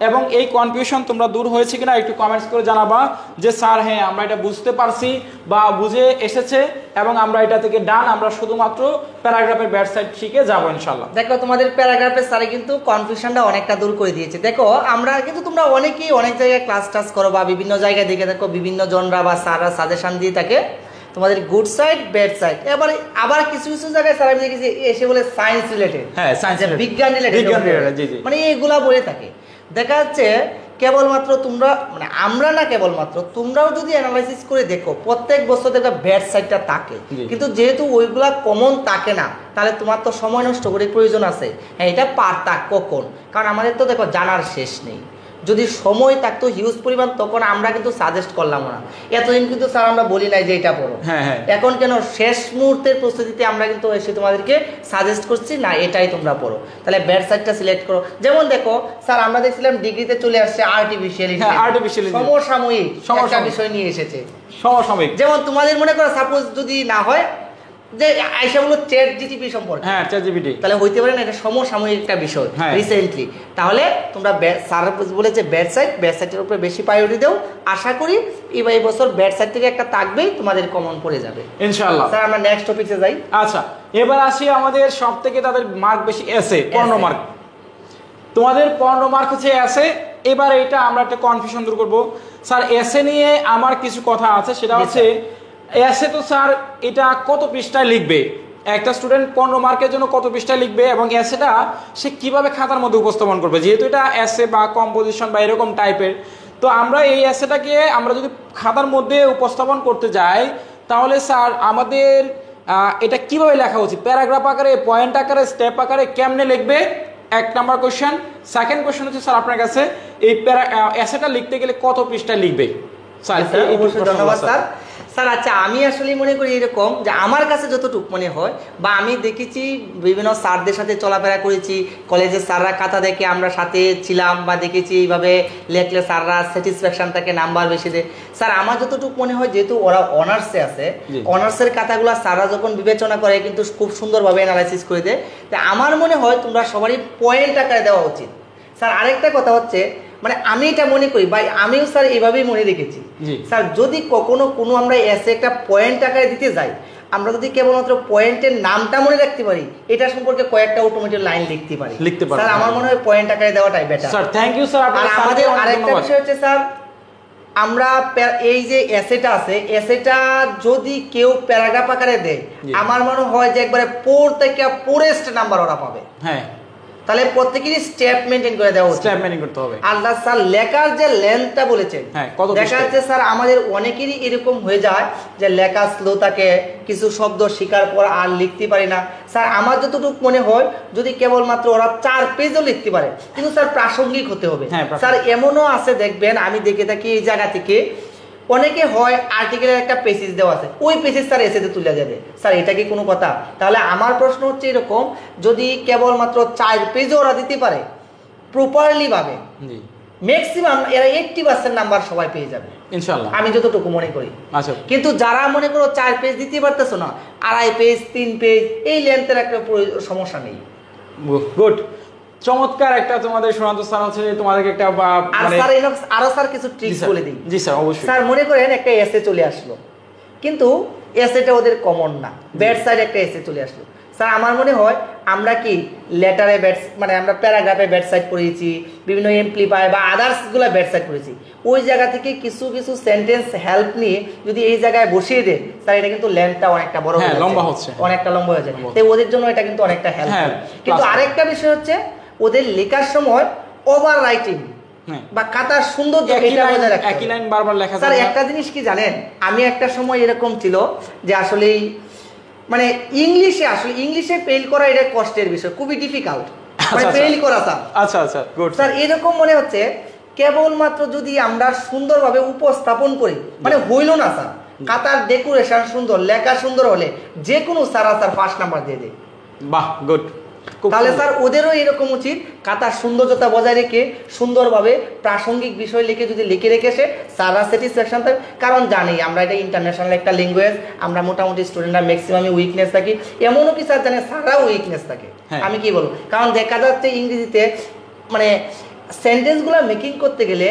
এবং এই কনফিউশন তোমরা দূর হয়েছে কিনা একটু কমেন্টস করে জানাবা যে স্যার হ্যাঁ আমরা এটা বুঝতে পারছি বা বুঝে এসেছে, এবং আমরা এটা থেকে ডান, আমরা শুধুমাত্র প্যারাগ্রাফের ব্যাড সাইড শিখে যাবো ইনশাল্লাহ। দেখো তোমাদের প্যারাগ্রাফের স্যারে কিন্তু কনফিউশনটা অনেকটা দূর করে দিয়েছে। দেখো আমরা কিন্তু তোমরা অনেকেই অনেক জায়গায় ক্লাস টাস করো বা বিভিন্ন জায়গায় দেখে দেখো বিভিন্ন জনরা বা স্যাররা সাজেশন দিয়ে থাকে তোমাদের গুড সাইড ব্যাড সাইড। এবারে আবার কিছু কিছু জায়গায় স্যার আমি দেখেছি এসে বলে সায়েন্স রিলেটেড, হ্যাঁ সায়েন্স বিজ্ঞান রিলেটেড, মানে এইগুলা বলে থাকে। দেখা যাচ্ছে কেবলমাত্র তোমরা মানে আমরা না, কেবলমাত্র তোমরাও যদি অ্যানালাইসিস করে দেখো প্রত্যেক বছর দেখো ব্যাড সাইডটা থাকে, কিন্তু যেহেতু ওইগুলা কমন থাকে না, তাহলে তোমার তো সময় নষ্ট করে প্রয়োজন আছে। হ্যাঁ এটা পারতা কখন, কারণ আমাদের তো দেখো জানার শেষ নেই। যদি সময় থাকতো হিউজ পরিমাণ, তখন আমরা কিন্তু সাজেস্ট করলাম না। এতদিন কিন্তু স্যার আমরা বলি নাই যে এটা পড়ো, এখন কেন শেষ মুহূর্তের প্রস্তুতিতে আমরা কিন্তু এসে তোমাদেরকে সাজেস্ট করছি না এটাই তোমরা পড়ো। তাহলে ব্যাড সাইডটা সিলেক্ট করো। যেমন দেখো স্যার আমরা দেখছিলাম ডিগ্রিতে চলে আসছে আর্টিফিশিয়াল সমসাময়িক একটা বিষয় নিয়ে এসেছে, সমসাময়িক। যেমন তোমাদের মনে করো সাপোজ যদি না হয় যে আইসা বলো চ্যাট জিপিটি সম্পর্কে, হ্যাঁ চ্যাট জিপিটি, তাহলে হইতে পারে না এটা সমসাময়িক একটা বিষয় রিসেন্টলি। তাহলে তোমরা স্যার বলেছে ব্যাড সাইডের উপরে বেশি প্রায়োরিটি দাও। আশা করি এই বছর ব্যাড সাইড থেকে একটা থাকবেই, তোমাদের কমন পড়ে যাবে ইনশাআল্লাহ। স্যার আমরা নেক্সট টপিকে যাই। আচ্ছা এবার আসি আমাদের সব থেকে তাদের মার্ক বেশি এসে 15 মার্ক। তোমাদের 15 মার্ক হচ্ছে এসে। এবার এটা আমরা একটা কনফিউশন দূর করবো। স্যার এসে নিয়ে আমার কিছু কথা আছে, সেটা হচ্ছে এসে তো স্যার এটা কত পৃষ্ঠায় লিখবে, একটা স্টুডেন্ট 15 মার্কের জন্য কত পৃষ্ঠায় লিখবে, এবং এসেটা সে কিভাবে খাতার মধ্যে উপস্থাপন করবে, যেহেতু এটা এসে বা কম্পোজিশন বা এরকম টাইপের। তো আমরা এই এসেটাকে আমরা যদি খাতার মধ্যে উপস্থাপন করতে যাই তাহলে স্যার আমাদের এটা কিভাবে লেখা উচিত, প্যারাগ্রাফ আকারে, পয়েন্ট আকারে, স্টেপ আকারে, কেমনে লিখবে, 1 নাম্বার কোশ্চেন। সেকেন্ড কোশ্চেন হচ্ছে স্যার আপনার কাছে এই এসেটা লিখতে গেলে কত পৃষ্ঠায় লিখবে স্যার? ধন্যবাদ স্যার। স্যার আচ্ছা, আমি আসলে মনে করি এরকম যে আমার কাছে যতটুকু মনে হয় বা আমি দেখেছি বিভিন্ন স্যারদের সাথে চলাফেরা করেছি, কলেজের স্যাররা খাতা দেখে আমরা সাথে ছিলাম বা দেখেছি এইভাবে লেখলে স্যাররা স্যাটিসফ্যাকশন থাকে, নাম্বার বেশি দেয়। স্যার আমার যতটুকু মনে হয় যেহেতু ওরা অনার্সে আছে, অনার্সের খাতাগুলো স্যাররা যখন বিবেচনা করে কিন্তু খুব সুন্দরভাবে অ্যানালাইসিস করে দেয়। তাই আমার মনে হয় তোমরা সবারই পয়েন্ট আকারে দেওয়া উচিত। স্যার আরেকটা কথা হচ্ছে মানে আমি এটা মনে করি ভাই, আমিও স্যার এইভাবেই মনে রেখেছি স্যার, যদি কখনো কোনো আমরা এসে একটা পয়েন্ট আকারে দিতে যাই, আমরা যদি কেবলমাত্র পয়েন্টের নামটা মনে রাখতে পারি, এটা সম্পর্কে কয়েকটা অটোমেটিক লাইন লিখতে পারি স্যার। আমার মনে হয় পয়েন্ট আকারে দেওয়াটাই better sir. Thank you sir. আর আমাদের আরেকটা বিষয় হচ্ছে স্যার, আমরা এই যে এসেটা আছে, এসেটা যদি কেউ প্যারাগ্রাফ আকারে দেয়, আমার মনে হয় যে একবারে 4 থেকে পুরেস্ট নাম্বার ওরা পাবে। হ্যাঁ, তাহলে প্রত্যেকেরই স্টেপ মেইনটেইন করে দেওয়া উচিত, স্টেপ মেইনটেইন করতে হবে। আল্লাহ স্যার লেখার যে লেন্থটা বলেছেন, দেখা যাচ্ছে স্যার আমাদের অনেকেরই এরকম হয়ে যায় যে লেখা স্লো থাকে, কিছু শব্দ শেখার পর আর লিখতে পারি না। স্যার আমার যতটুকু মনে হয় যদি কেবলমাত্র ওরা 4 পেজও লিখতে পারে, কিন্তু স্যার প্রাসঙ্গিক হতে হবে। স্যার এমনও আছে দেখবেন, আমি দেখে থাকি এই জায়গা থেকে অনেকে হয় আর্টিকেলের একটা পেজেস দেওয়া আছে, ওই পেজেস স্যার এসেতে তুলে যাবে। স্যার এটা কি কোনো কথা? তাহলে আমার প্রশ্ন হচ্ছে এরকম, যদি কেবলমাত্র 4 পেজও ওরা দিতে পারে প্রপারলি ভাবে, ম্যাক্সিমাম এরা 80% নাম্বার সবাই পেয়ে যাবে ইনশাআল্লাহ, আমি যতটুকু মনে করি। আচ্ছা, কিন্তু যারা মনে করো 4 পেজ দিতে পারতেছো না, 2.5 পেজ 3 পেজ, এই লেন্থের একটা সমস্যা নেই। গুড, চমৎকার একটা তোমাদের শোনান্ত স্যার হচ্ছে তোমাদেরকে একটা মানে আরো স্যার কিছু ট্রিক্স বলে দিই। জি স্যার অবশ্যই। স্যার মনে করেন একটা এসে চলে আসলো, কিন্তু এসেটা ওদের কমন না, ব্যাড সাইড একটা এসে চলে আসলো। স্যার আমার মনে হয় আমরা কি লেটারে ব্যাড মানে আমরা প্যারাগ্রাফে ব্যাড সাইড করেছি, বিভিন্ন এমপ্লিফায়ার বা আদার্সগুলো ব্যাড সাইড করেছি, ওই জায়গা থেকে কিছু কিছু সেন্টেন্স হেল্প নিয়ে যদি এই জায়গায় বসিয়ে দেয় স্যার, এটা কিন্তু লেন্থটা অনেকটা বড় হয়ে যায়, লম্বা হচ্ছে, অনেকটা লম্বা হয়ে যায়। তাই ওদের জন্য এটা কিন্তু অনেকটা হেল্প। কিন্তু আরেকটা বিষয় হচ্ছে ওদের লেখার সময় ওভার রাইটিং বা খাতার সৌন্দর্য এটা বজায় রাখতে হবে। একই লাইন বারবার লেখা। স্যার একটা জিনিস কি জানেন, আমি একটা সময় এরকম ছিল যে আসলেই মানে ইংলিশে ফেল করা এটা কষ্টের বিষয়, খুবই ডিফিকাল্ট মানে ফেল করা স্যার। আচ্ছা আচ্ছা গুড স্যার। এরকম মনে হচ্ছে কেবলমাত্র যদি আমরা সুন্দরভাবে উপস্থাপন করি, মানে হইল না স্যার, খাতার ডেকোরেশন সুন্দর, লেখা সুন্দর হলে যে কোনো স্যার ফার্স্ট নাম্বার দিয়ে দেয়। বাহ, গুড। তাহলে স্যার ওদেরও এরকম উচিত, খাতার সৌন্দর্যতা বজায় রেখে সুন্দরভাবে প্রাসঙ্গিক বিষয় লিখে যদি লিখে রেখেছে স্যাররা স্যাটিসফ্যাকশন থাকে। কারণ জানি আমরা এটা ইন্টারন্যাশনাল একটা ল্যাঙ্গুয়েজ, আমরা মোটামুটি স্টুডেন্টরা ম্যাক্সিমামই উইকনেস থাকি, এমনও কি স্যার জানে স্যাররাও উইকনেস থাকে। আমি কি বলবো, কারণ দেখা যাচ্ছে ইংরেজিতে মানে সেন্টেন্সগুলো মেকিং করতে গেলে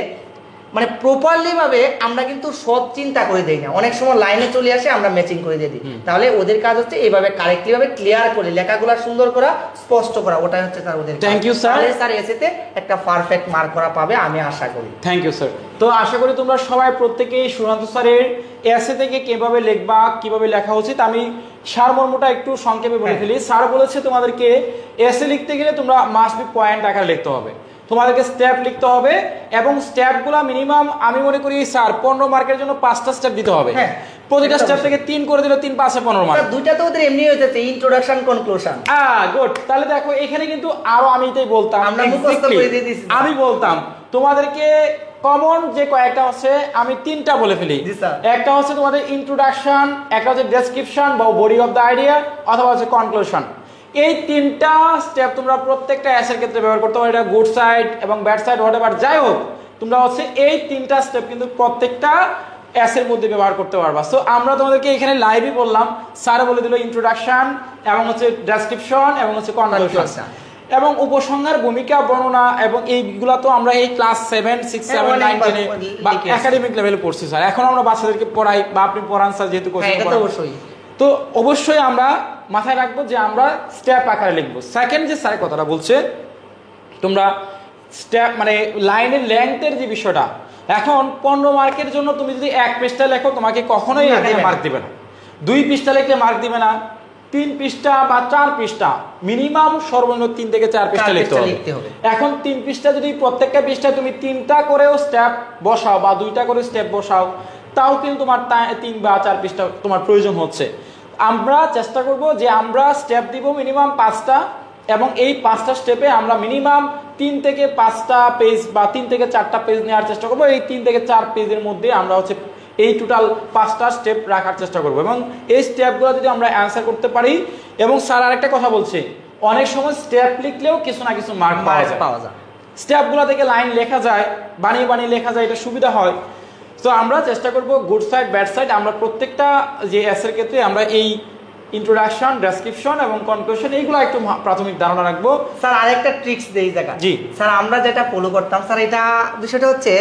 মানে প্রপারলি ভাবে আমরা কিন্তু সব চিন্তা করে দেই না, অনেক সময় লাইনে চলে আসে আমরা ম্যাচিং করে দিয়ে দিই। তাহলে ওদের কাজ হচ্ছে এইভাবে কারেক্টলি ভাবে ক্লিয়ার করে লেখাগুলো সুন্দর করা, স্পষ্ট করা, ওটাই হচ্ছে তার ওদের। Thank you sir. স্যার এসেতে একটা পারফেক্ট মার্ক করা পাবে আমি আশা করি। Thank you sir. তো আশা করি তোমরা সবাই প্রত্যেকেই সুশান্ত স্যারের এসে থেকে কিভাবে লিখবা, কিভাবে লেখা উচিত আমি সারমর্মটা একটু সংক্ষেপে বলে ফেলি। স্যার বলেছে তোমাদেরকে এসে লিখতে গেলে তোমরা মাস্ট বি পয়েন্ট আকারে লিখতে হবে, তোমাদেরকে স্টেপ লিখতে হবে এবং স্টেপগুলো মিনিমাম আমি মনে করি স্যার 15 মার্কের জন্য 5টা স্টেপ দিতে হবে। প্রতিটা স্টেপ থেকে 3 করে দিলে 3 5 15 মার্ক। দুইটা তো ওদের এমনি হয়ে যাচ্ছে, ইন্ট্রোডাকশন কনক্লুশন। গুড। তাহলে দেখো এখানে কিন্তু আরো আমি এটাই বলতাম, আমরা মুখস্থ করে দিয়ে দিছি, আমি বলতাম তোমাদেরকে কমন যে কয়েকটা আছে আমি 3টা বলে ফেলি। একটা হচ্ছে তোমাদের ইন্ট্রোডাকশন, একটা হচ্ছে ডেসক্রিপশন বা বডি অফ দ্য আইডিয়া, অথবা হচ্ছে কনক্লুশন। এই 3টা স্টেপ তোমরা প্রত্যেকটা অ্যাসের ক্ষেত্রে ব্যবহার করতে পারো, এটা গুড সাইড এবং ব্যাড সাইড হোয়াটএভার যাই হোক, তোমরা হচ্ছে এই 3টা স্টেপ কিন্তু প্রত্যেকটা অ্যাসের মধ্যে ব্যবহার করতে পারবা। সো আমরা তোমাদেরকে এখানে লাইভই বললাম, স্যার বলে দিল ইন্ট্রোডাকশন এবং হচ্ছে ডেসক্রিপশন এবং হচ্ছে কনক্লুশন এবং উপসংহার, ভূমিকা, বর্ণনা এবং এইগুলা তো আমরা এই ক্লাস 7 6 7 9 10 বা একাডেমিক লেভেলে পড়ছি স্যার। এখন আমরা বাচ্চাদেরকে পড়াই বা আপনি পড়ান স্যার, যেহেতু কোচিং পড়ান অবশ্যই, তো অবশ্যই আমরা মাথায় রাখবো যে আমরা স্টেপ আকারে লিখবো। সেকেন্ড যে স্যার কথাটা বলছে তোমরা স্টেপ মানে লাইনের লেন্থের যে বিষয়টা, এখন 15 মার্কের জন্য তুমি যদি 1 পৃষ্ঠা লেখো তোমাকে কখনোই মার্ক দিবে না, 2 পৃষ্ঠা লিখলে মার্ক দিবে না, 3 পৃষ্ঠা বা 4 পৃষ্ঠা মিনিমাম সর্বনিম্ন 3 থেকে 4 পৃষ্ঠা লিখতে হবে। এখন 3 পৃষ্ঠা যদি প্রত্যেকটা পৃষ্ঠায় তুমি 3টা করেও স্টেপ বসাও বা 2টা করে স্টেপ বসাও, তাও কিন্তু তোমার 3 বা 4 পৃষ্ঠা তোমার প্রয়োজন হচ্ছে। আমরা চেষ্টা করব যে আমরা স্টেপ দিব মিনিমাম 5টা, এবং এই 5টা স্টেপে আমরা মিনিমাম 3 থেকে 5টা পেজ বা 3 থেকে 4টা পেজ নেওয়ার চেষ্টা করব। এই 3 থেকে 4 পেজের মধ্যে আমরা হচ্ছে এই টোটাল 5টা স্টেপ রাখার চেষ্টা করব, এবং এই স্টেপগুলো যদি আমরা অ্যান্সার করতে পারি। এবং স্যার আরেকটা কথা বলছি, অনেক সময় স্টেপ লিখলেও কিছু না কিছু মার্ক পাওয়া যায়। স্টেপগুলো থেকে লাইন লেখা যায়, বানিয়ে বানিয়ে লেখা যায়, এটা সুবিধা হয়। তো আমরা চেষ্টা করব গুড সাইড ব্যাড সাইড আমরা প্রত্যেকটা যে এসের ক্ষেত্রে আমরা এই ইন্ট্রোডাকশন, ডেসক্রিপশন এবং কনক্লুশন এইগুলো একটু প্রাথমিক ধারণা রাখবো। স্যার আরেকটা ট্রিক্স দেই জায়গা। জি স্যার, আমরা যেটা ফলো করতাম স্যার, এটা বিষয়টা হচ্ছে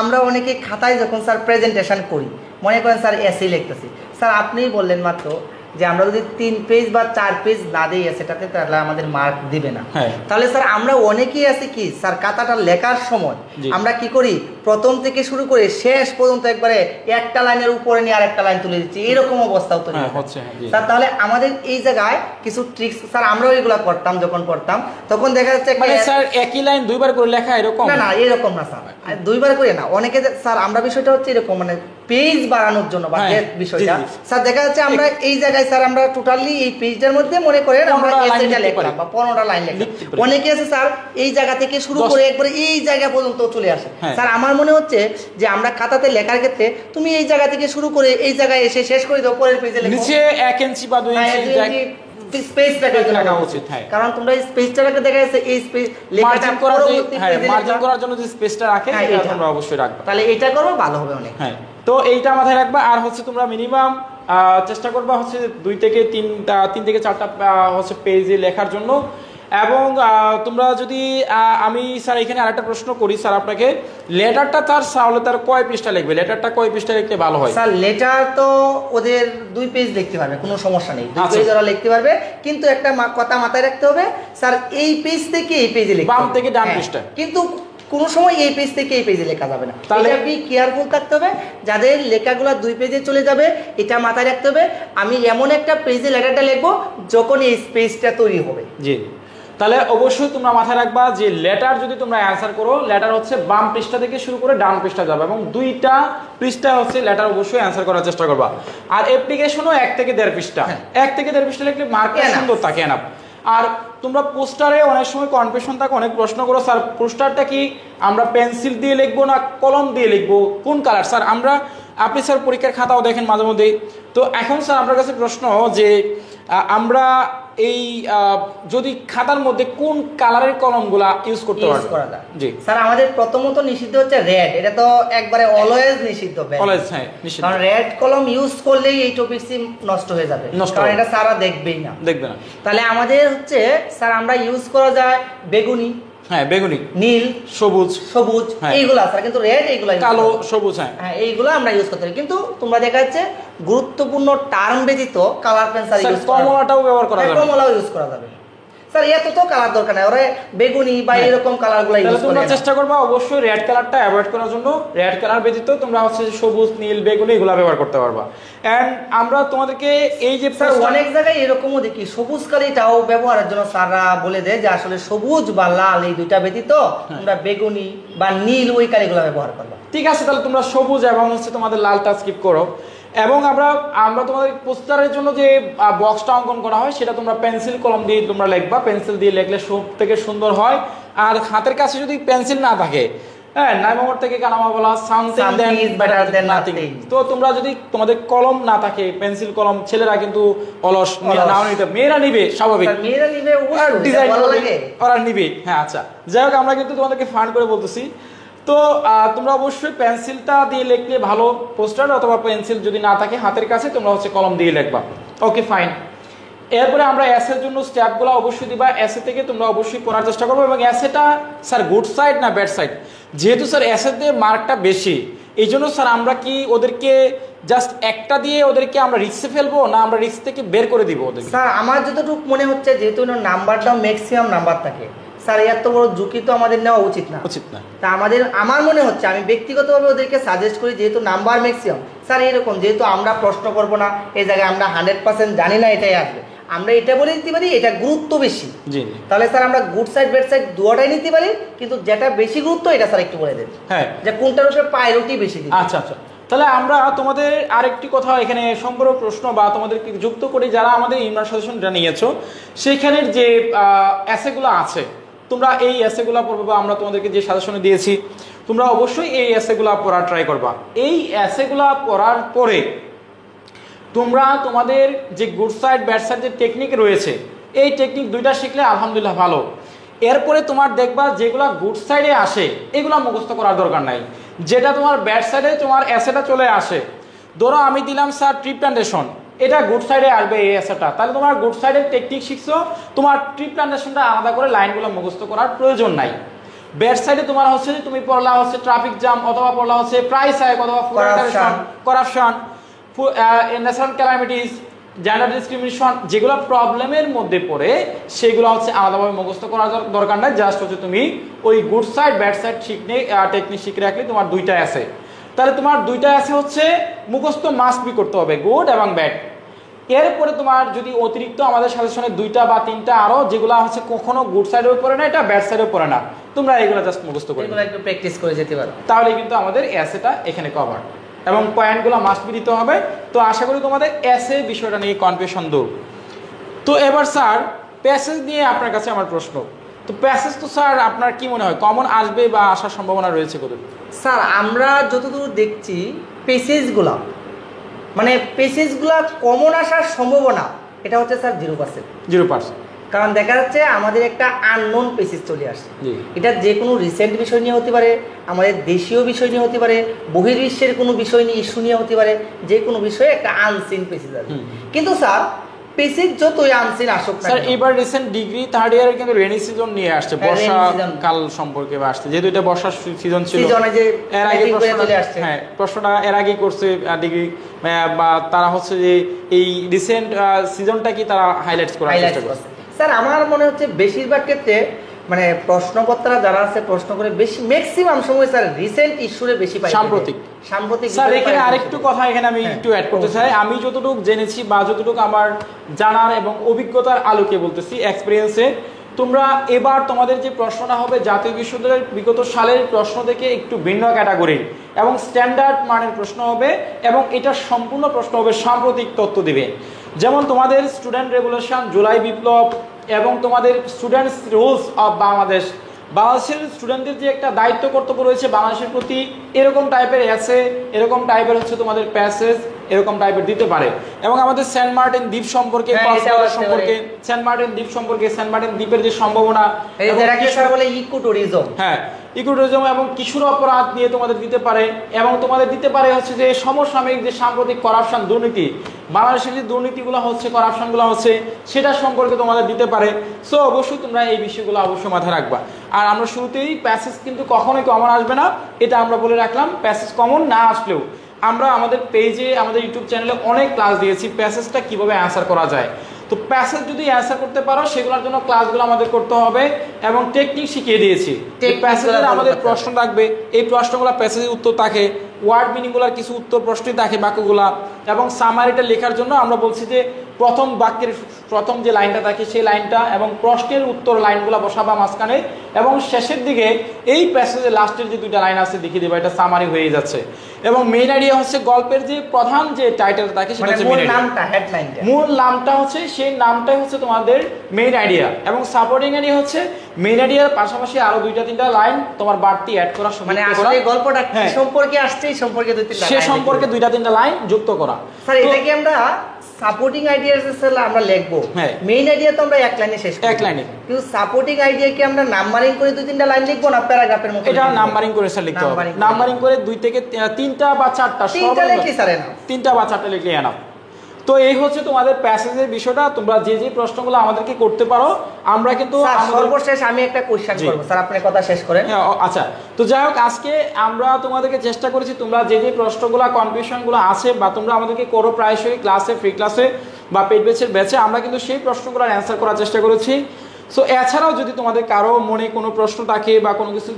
আমরা অনেকে খাতায় যখন স্যার প্রেজেন্টেশন করি, মনে করেন স্যার এসে লিখতেছি, স্যার আপনিই বললেন মাত্র যে আমরা যদি 3 পেজ বা 4 পেজ না দিই সেটাতে, তাহলে আমাদের মার্ক দিবে না। তাহলে স্যার আমরা অনেকেই আছি কি স্যার, খাতাটা লেখার সময় আমরা কি করি, প্রথম থেকে শুরু করে শেষ পর্যন্ত একবারে একটা লাইনের উপরে নিয়ে আরেকটা লাইন তুলে দিচ্ছি, এরকম অবস্থাও তৈরি হচ্ছে স্যার। তাহলে আমাদের এই জায়গায় কিছু ট্রিক্স স্যার, আমরাও এগুলো করতাম যখন পড়তাম, তখন দেখা যাচ্ছে মানে স্যার একই লাইন দুইবার করে লেখা এরকম না, এরকম না স্যার, দুইবার করে না। অনেকে স্যার আমরা বিষয়টা হচ্ছে এরকম, মানে পেজ বাড়ানোর জন্য বা বিষয়টা স্যার দেখা যাচ্ছে আমরা এই জায়গায় স্যার আমরা টোটালি এই পেজটার মধ্যে মনে করেন আমরা এসএটা লিখলাম বা 15টা লাইন লিখলাম। অনেকে আছে স্যার এই জায়গা থেকে শুরু করে একবারে এই জায়গা পর্যন্ত চলে আসে। স্যার আমার মনে হচ্ছে যে আমরা খাতাতে লেখার ক্ষেত্রে তুমি এই জায়গা থেকে শুরু করে এই জায়গায় এসে শেষ করে দাও, পরের পেজে লেখো। নিচে 1 ইঞ্চি বা 2 ইঞ্চি স্পেস রাখা উচিত, কারণ তোমরা স্পেসটাকে দেখা যাচ্ছে এই স্পেস লেখাটা মার্জিন করার জন্য যে স্পেসটা রাখে এটা তোমরা অবশ্যই রাখবে। তাহলে এটা করো, ভালো হবে অনেক। তো এইটা মাথায় রাখবা। আর হচ্ছে তোমরা মিনিমাম চেষ্টা করবা হচ্ছে 2 থেকে 3 থেকে 4টা হচ্ছে পেজে লেখার জন্য। এবং তোমরা যদি আমি স্যার এখানে আরেকটা প্রশ্ন করি স্যার আপনাকে, লেটারটা তাহলে তার কয় পৃষ্ঠা লিখবে, লেটারটা কয় পৃষ্ঠা লিখতে ভালো হয়? স্যার লেটার তো ওদের 2 পেজ লিখতে পারবে, কোনো সমস্যা নেই, 2 পেজ ওরা লিখতে পারবে, কিন্তু একটা কথা মাথায় রাখতে হবে স্যার, এই পেজ থেকে এই পেজে লিখতে বাম থেকে ডান পৃষ্ঠা, কিন্তু কোনো সময় এই পেজ থেকে এই পেজে লেখা যাবে না। তাহলে আপনি কেয়ারফুল থাকতে হবে, যাদের লেখাগুলো 2 পেজে চলে যাবে এটা মাথায় রাখতে হবে। আমি এমন একটা পেজে লেটারটা লিখবো যখন এই স্পেসটা তৈরি হবে। জি, তাহলে অবশ্যই তোমরা মাথায় রাখবা যে লেটার যদি তোমরা অ্যান্সার করো, লেটার হচ্ছে বাম পৃষ্ঠা থেকে শুরু করে ডান পৃষ্ঠা যাবে, এবং 2টা পৃষ্ঠা হচ্ছে লেটার অবশ্যই অ্যান্সার করার চেষ্টা করবা। আর অ্যাপ্লিকেশনও 1 থেকে 1.5 পৃষ্ঠা, 1 থেকে 1.5 পৃষ্ঠা লিখলে মার্কটা সুন্দর থাকে না। আর তোমরা পোস্টারে অনেক সময় কনফিউশন থাকে, অনেক প্রশ্ন করো স্যার পোস্টারটা কি আমরা পেন্সিল দিয়ে লিখবো না কলম দিয়ে লিখবো, কোন কালার? স্যার আপনি স্যার পরীক্ষার খাতাও দেখেন মাঝে মধ্যে, তো এখন স্যার আপনার কাছে প্রশ্ন যে আমরা এই যদি খাতার মধ্যে কোন কালারের কলমগুলা ইউজ করতে পারবো? জি স্যার, আমাদের প্রথমত নিষিদ্ধ হচ্ছে রেড, এটা তো একবারে অলওয়েজ নিষিদ্ধ, অলওয়েজ নিষিদ্ধ, কারণ রেড কলম ইউজ করলেই এই টপিকসই নষ্ট হয়ে যাবে, কারণ এটা সারা দেখবে না। তাহলে আমাদের হচ্ছে স্যার আমরা ইউজ করা যায় বেগুনি, বেগুনি, নীল, সবুজ এইগুলা স্যার, কিন্তু রেড এইগুলা কালো, সবুজ, এইগুলো আমরা ইউজ করতে পারি। কিন্তু তোমরা দেখা যাচ্ছে গুরুত্বপূর্ণ টার্ম ব্যতীত কালার পেন্সিল ইউজ করা, কমলাটাও ব্যবহার করা যাবে, কমলাও ইউজ করা যাবে স্যার, এত তো কালার দরকার নাই, ওরা বেগুনি বা এরকম কালারগুলো ইউজ করে। তোমরা চেষ্টা করবা অবশ্যই রেড কালারটা অ্যাভয়েড করার জন্য, রেড কালার ব্যতীত তোমরা হচ্ছে সবুজ, নীল, বেগুনি এগুলো ব্যবহার করতে পারবা। এন্ড আমরা তোমাদেরকে এই যে স্যার অনেক জায়গায় এরকমও দেখি সবুজ কালিটাও ব্যবহারের জন্য স্যাররা বলে দেয় যে আসলে সবুজ বা লাল এই 2টা ব্যতীত তোমরা বেগুনি বা নীল ওই কালিগুলো ব্যবহার করবা। ঠিক আছে, তাহলে তোমরা সবুজ এবং হচ্ছে তোমাদের লালটা স্কিপ করো। এবং আমরা তোমাদের পোস্টারের জন্য যে বক্সটা অঙ্কন করা হয় সেটা তোমরা পেন্সিল কলম দিয়ে তোমরা লিখবা, পেন্সিল দিয়ে লিখলে সব থেকে সুন্দর হয়। আর হাতের কাছে যদি পেন্সিল না থাকে, নাইমোর থেকে কানামা বলা something is better then nothing, তো তোমরা যদি তোমাদের কলম না থাকে, পেন্সিল কলম, ছেলেরা কিন্তু অলস নাও নিতে, মেয়েরা নিবে স্বাভাবিক, মেয়েরা নিবে ডিজাইন ওরা নিবে। আচ্ছা, যাই হোক আমরা কিন্তু তোমাদেরকে ফান করে বলতেছি। তো তোমরা অবশ্যই পেন্সিলটা দিয়ে লিখলে ভালো পোস্টার, অথবা পেন্সিল যদি না থাকে হাতের কাছে তোমরা হচ্ছে কলম দিয়ে লিখবা। Okay fine. এরপরে আমরা এসের জন্য স্টেপগুলো অবশ্যই দিবা, এসে থেকে তোমরা অবশ্যই পড়ার চেষ্টা করবো। এবং এসেটা স্যার গুড সাইড না ব্যাড সাইড, যেহেতু স্যার এসের দিয়ে মার্কটা বেশি, এই জন্য স্যার আমরা কি ওদেরকে জাস্ট একটা দিয়ে ওদেরকে আমরা রিস্কে ফেলবো, না আমরা রিস্ক থেকে বের করে দিব ওদের? স্যার আমার যতটুকু মনে হচ্ছে যেহেতু নাম্বারটাও ম্যাক্সিমাম নাম্বার থাকে স্যার, এত বড় ঝুঁকি তো আমাদের নেওয়া উচিত না। তা আমার মনে হচ্ছে, আমি ব্যক্তিগতভাবে ওদেরকে সাজেস্ট করি যেহেতু নাম্বার ম্যাক্সিমাম স্যার, এরকম যেহেতু আমরা প্রশ্ন করবো না এই জায়গায়, আমরা 100% জানি না এটাই আসবে, আমরা এটা বলে দিতে পারি এটা গুরুত্ব বেশি। জি। তাহলে স্যার আমরা গুড সাইড ব্যাড সাইড দুটোটাই নিতে পারি, কিন্তু যেটা বেশি গুরুত্ব এটা স্যার একটু বলে দেন। হ্যাঁ, যে কোনটার উপরে প্রায়োরিটি বেশি দিই। আচ্ছা আচ্ছা, তাহলে আমরা তোমাদের আরেকটি কথা এখানে সম্পূর্ণ প্রশ্ন বা তোমাদেরকে যুক্ত করি, যারা আমাদের ইমরান সাজেশনটা নিয়েছো সেইখানের যে এসেগুলো আছে, তোমরা এই এসেগুলো পড়বে বা আমরা তোমাদেরকে যে সাজেশনে দিয়েছি তোমরা অবশ্যই এই এসেগুলো পড়ার ট্রাই করবা। এই এসেগুলো পড়ার পরে তোমরা তোমাদের যে গুড সাইড ব্যাড সাইড যে টেকনিক রয়েছে এই টেকনিক দুইটা শিখলে আলহামদুলিল্লাহ ভালো। এরপরে তোমার দেখবা যেগুলো গুড সাইডে আসে এগুলো মুখস্থ করার দরকার নাই, যেটা তোমার ব্যাড সাইডে তোমার অ্যাসেটা চলে আসে। ধরো আমি দিলাম স্যার ট্রি প্ল্যান্টেশন, এটা গুড সাইডে আসবে এই অ্যাসেটা, তাহলে তোমার গুড সাইডের টেকনিক শিখছো, তোমার ট্রি প্ল্যান্টেশনটা আলাদা করে লাইনগুলো মুখস্থ করার প্রয়োজন নাই। ব্যাড সাইডে তোমার হচ্ছে যে তুমি পড়লা হচ্ছে ট্রাফিক জ্যাম, অথবা পড়লা হচ্ছে প্রাইস হাইক, অথবা corruption, natural calamities, gender discrimination, যেগুলো প্রবলেমের মধ্যে পড়ে সেগুলো হচ্ছে আলাদাভাবে মুখস্থ করার দরকার নাই। জাস্ট হচ্ছে তুমি ওই গুড সাইড ব্যাড সাইড শিখনে টেকনিক শিখে রাখলে তোমার দুইটা আছে, তাহলে তোমার দুইটা আছে হচ্ছে মুখস্থ মাস্ট বি করতে হবে, গুড এবং ব্যাড। এরপরে তোমার যদি অতিরিক্ত আমাদের সাজেশনে দুইটা বা তিনটা আরো যেগুলো হচ্ছে কখনো গুড সাইডেও পড়ে না, এটা ব্যাড সাইডেও পড়ে না, তোমরা এগুলো জাস্ট মুখস্থ করে এগুলো একটু প্র্যাকটিস করে যেতে পারো, তাহলে কিন্তু আমাদের এসেটা এখানে কভার এবং পয়েন্টগুলো মাস্ট বি দিতে হবে। তো আশা করি তোমাদের এসে বিষয়টা নিয়ে কনফিউশন দূর। তো এবার স্যার প্যাসেজ নিয়ে আপনার কাছে আমার প্রশ্ন, তো প্যাসেজ তো স্যার আপনার কি মনে হয় কমন আসবে বা আসার সম্ভাবনা রয়েছে কত? স্যার আমরা যতদূর দেখছি পেসেজগুলা মানে পেসেজগুলা কমন আসার সম্ভাবনা এটা হচ্ছে স্যার 0%। 0%, কারণ দেখা যাচ্ছে আমাদের একটা আননোন পেসেজ চলে আসছে। জি। এটা যে কোনো রিসেন্ট বিষয় নিয়ে হতে পারে, আমাদের দেশীয় বিষয় নিয়ে হতে পারে, বহির্বিশ্বের কোনো বিষয় নিয়ে ইস্যু নিয়ে হতে পারে, যে কোনো বিষয়ে একটা আনসিন পেসেজ আছে। কিন্তু স্যার পেসেজ যতই আনসিন আসুক না স্যার এবার রিসেন্ট ডিগ্রি থার্ড ইয়ারে কিন্তু রেনি সিজন নিয়ে আসছে, বর্ষাকাল সম্পর্কে আসছে, যেহেতু এটা বর্ষার সিজন ছিল, এর আগে হ্যাঁ প্রশ্নটা এর আগেই করছে ডিগ্রি বা তারা হচ্ছে যে এই রিসেন্ট সিজনটা কি তারা হাইলাইট করার চেষ্টা করছে। স্যার আমার মনে হচ্ছে বেশিরভাগ ক্ষেত্রে মানে প্রশ্নকর্তারা যারা আছে প্রশ্ন করে বেশি ম্যাক্সিমাম সময় স্যার রিসেন্ট ইস্যুরে বেশি পাই, সাম্প্রতিক স্যার এখানে আরেকটু কথা এখানে আমি একটু অ্যাড করতে চাই। আমি যতটুকু জেনেছি বা যতটুকু আমার জানার এবং অভিজ্ঞতার আলোকে বলতেছি, এক্সপিরিয়েন্সে, তোমরা এবার তোমাদের যে প্রশ্নটা হবে জাতীয় বিশ্ববিদ্যালয়ের বিগত সালের প্রশ্ন থেকে একটু ভিন্ন ক্যাটাগরির এবং স্ট্যান্ডার্ড মানের প্রশ্ন হবে, এবং এটা সম্পূর্ণ প্রশ্ন হবে সাম্প্রতিক তথ্য দিবে। যেমন তোমাদের স্টুডেন্ট রেগুলেশন, জুলাই বিপ্লব এবং তোমাদের স্টুডেন্টস রুলস অফ বাংলাদেশের স্টুডেন্টদের যে একটা দায়িত্ব কর্তব্য রয়েছে বাংলাদেশের প্রতি, এরকম টাইপের এসে, এরকম টাইপের হচ্ছে তোমাদের প্যাসেজ, এরকম টাইপের দিতে পারে। এবং আমাদের সেন্ট মার্টিন দ্বীপ সম্পর্কে, সেন্ট মার্টিন দ্বীপ সম্পর্কে, সেন্ট মার্টিন দ্বীপের যে সম্ভাবনা, হ্যাঁ ইকোটুরিজম এবং কিশোর অপরাধ নিয়ে তোমাদের দিতে পারে, এবং তোমাদের দিতে পারে হচ্ছে যে সমসাময়িক যে সাম্প্রতিক করাপশন, দুর্নীতি, বাংলাদেশের যে দুর্নীতিগুলো হচ্ছে, করাপশনগুলো হচ্ছে, সেটা সম্পর্কে তোমাদের দিতে পারে। সো অবশ্যই তোমরা এই বিষয়গুলো অবশ্যই মাথায় রাখবা। আর আমরা শুরুতেই প্যাসেজ কিন্তু কখনোই কমন আসবে না, এটা আমরা বলে রাখলাম। প্যাসেজ কমন না আসলেও আমরা আমাদের পেজে, আমাদের ইউটিউব চ্যানেলে অনেক ক্লাস দিয়েছি প্যাসেজটা কিভাবে অ্যান্সার করা যায়। তো প্যাসেজ যদি অ্যান্সার করতে পারো সেগুলোর জন্য ক্লাসগুলো আমাদের করতে হবে, এবং টেকনিক শিখিয়ে দিয়েছি। প্যাসেজের আমাদের প্রশ্ন থাকবে, এই প্রশ্নগুলো প্যাসেজের উত্তর থাকে, ওয়ার্ড মিনিংগুলোর কিছু উত্তর প্রশ্নই থাকে বাক্যগুলা, এবং সামারিটা লেখার জন্য আমরা বলছি যে প্রথম বাক্যের প্রথম যে লাইনটা থাকে সেই লাইনটা এবং প্রশ্নের উত্তর লাইনগুলো বসাবা মাঝখানে, এবং শেষের দিকে এই প্যাসেজের লাস্টের যে দুইটা লাইন আছে দেখিয়ে দেবা, এটা সামারি হয়ে যাচ্ছে। এবং মেইন আইডিয়া হচ্ছে গল্পের যে প্রধান যে টাইটেলটা থাকে সেটা হচ্ছে মূল নামটা হচ্ছে, সেই নামটাই হচ্ছে তোমাদের মেইন আইডিয়া, এবং সাপোর্টিং আইডিয়া হচ্ছে মেইন আইডিয়ার পাশাপাশি আরো দুইটা তিনটা লাইন তোমার বাড়তি অ্যাড করা, মানে আসলে গল্পটা কি সম্পর্কে আসছে এই সম্পর্কে সে সম্পর্কে দুইটা তিনটা লাইন যুক্ত করা। স্যার এটা কি আমরা সাপোর্টিং আইডিয়া আমরা লিখবো, মেইন আইডিয়া তো আমরা এক লাইনে শেষ করব, এক লাইনে, কিন্তু সাপোর্টিং আইডিয়া কি আমরা নাম্বারিং করে দুই তিনটা লাইন লিখবো না প্যারাগ্রাফের মতো? এটা নাম্বারিং করে স্যার লিখতে হবে, নাম্বারিং করে 2 থেকে 3টা বা 4টা, তিনটা লিখি স্যার, না 3টা বা 4টা লিখলে এনাফ। তো এই হচ্ছে তোমাদের প্যাসেজের বিষয়টা। তোমরা যে যে প্রশ্নগুলো আমাদেরকে করতে পারো, আমরা কিন্তু সর্বশেষ আমি একটা কোশ্চেন করব স্যার, আপনি কথা শেষ করেন। আচ্ছা, তো যাই হোক আজকে আমরা তোমাদেরকে চেষ্টা করেছি তোমরা যে যে প্রশ্নগুলো, কনফিউশনগুলো আছে বা তোমরা আমাদেরকে করো প্রায়শই ক্লাসে, ফ্রি ক্লাসে বা পেইড ব্যাচে, আমরা কিন্তু সেই প্রশ্নগুলোর অ্যান্সার করার চেষ্টা করেছি। সো এছাড়াও যদি তোমাদের কারো মনে কোনো প্রশ্ন থাকে বা কোনো কিছু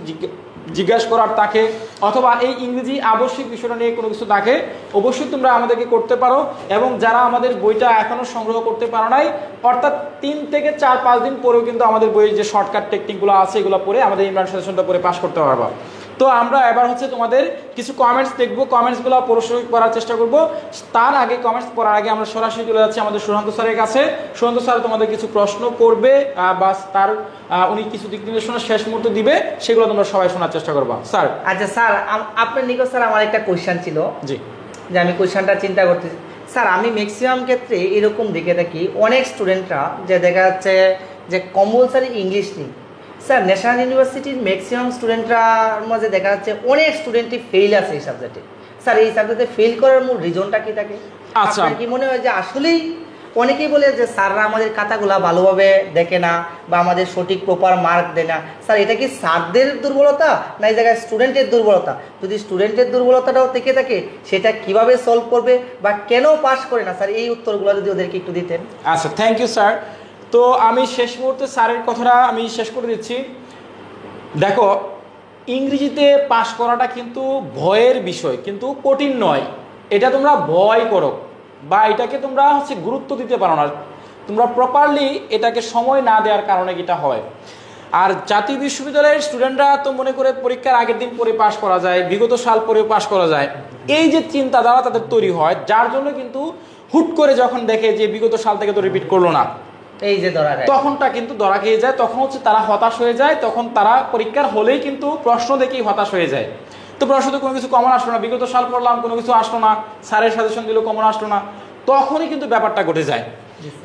জিজ্ঞাসা করার থাকে, অথবা এই ইংরেজি আবশ্যিক বিষয়টা নিয়ে কোনো কিছু থাকে, অবশ্যই তোমরা আমাদেরকে করতে পারো। এবং যারা আমাদের বইটা এখনও সংগ্রহ করতে পারো নাই, অর্থাৎ 3 থেকে 4-5 দিন পরেও কিন্তু আমাদের বইয়ের যে শর্টকাট টেকনিকগুলো আছে এগুলো পড়ে আমাদের ইমরান সাজেশনটা পড়ে পাস করতে পারবা। তো আমরা এবার হচ্ছে তোমাদের কিছু কমেন্টস দেখবো, কমেন্টসগুলো পরিশোধ করার চেষ্টা করব। তার আগে, কমেন্টস পড়ার আগে আমরা সরাসরি চলে যাচ্ছি আমাদের সুশান্ত স্যারের কাছে। সুশান্ত স্যার তোমাদের কিছু প্রশ্ন করবে বা তার উনি কিছু দিক নির্দেশনা শেষ মুহূর্তে দিবে, সেগুলো তোমরা সবাই শোনার চেষ্টা করবা। স্যার। আচ্ছা স্যার, আপনার নিকট স্যার আমার একটা কোয়েশ্চেন ছিল, জি, যে আমি কোয়েশ্চেনটা চিন্তা করতেছি। স্যার, আমি ম্যাক্সিমাম ক্ষেত্রে এরকম দেখে থাকি অনেক স্টুডেন্টরা যে দেখা যাচ্ছে যে কম্পালসারি ইংলিশ নেই। স্যার, ন্যাশনাল ইউনিভার্সিটির ম্যাক্সিমাম স্টুডেন্টরার মাঝে দেখা যাচ্ছে অনেক স্টুডেন্টই ফেল আছে এই সাবজেক্টে। স্যার, এই সাবজেক্টে ফেল করার মূল রিজনটা কি থাকে? আচ্ছা, আপনার কি মনে হয় যে আসলেই অনেকেই বলে যে স্যাররা আমাদের খাতাগুলা ভালোভাবে দেখে না বা আমাদের সঠিক প্রপার মার্ক দেয় না? স্যার, এটা কি স্যারদের দুর্বলতা না এই জায়গায় স্টুডেন্টের দুর্বলতা? যদি স্টুডেন্টের দুর্বলতাটাও থেকে থাকে, সেটা কিভাবে সলভ করবে বা কেন পাস করে না? স্যার, এই উত্তরগুলো যদি ওদেরকে একটু দিতেন। আচ্ছা, থ্যাংক ইউ স্যার। তো আমি শেষ মুহূর্তে স্যারের কথাটা আমি শেষ করে দিচ্ছি। দেখো, ইংরেজিতে পাশ করাটা কিন্তু ভয়ের বিষয়, কিন্তু কঠিন নয়। এটা তোমরা ভয় করো বা এটাকে তোমরা হচ্ছে গুরুত্ব দিতে পারো না, তোমরা প্রপারলি এটাকে সময় না দেওয়ার কারণে এটা হয়। আর জাতীয় বিশ্ববিদ্যালয়ের স্টুডেন্টরা তো মনে করে পরীক্ষার আগের দিন পরে পাশ করা যায়, বিগত সাল পরেও পাশ করা যায়, এই যে চিন্তাধারা তাদের তৈরি হয়, যার জন্য কিন্তু হুট করে যখন দেখে যে বিগত সাল থেকে তো রিপিট করলো না, এই যে ধরা যায়, তখনটা কিন্তু ধরা খেয়ে যায়। তখন হচ্ছে তারা হতাশ হয়ে যায়, তখন তারা পরীক্ষার হলেই কিন্তু প্রশ্ন দেখেই হতাশ হয়ে যায়। তো প্রশ্নতে কোনো কিছু কমন আসলো না, বিগত সাল পড়লাম কোনো কিছু আসলো না, স্যারের সাজেশন দিল কমন আসলো না, তখনই কিন্তু ব্যাপারটা ঘটে যায়।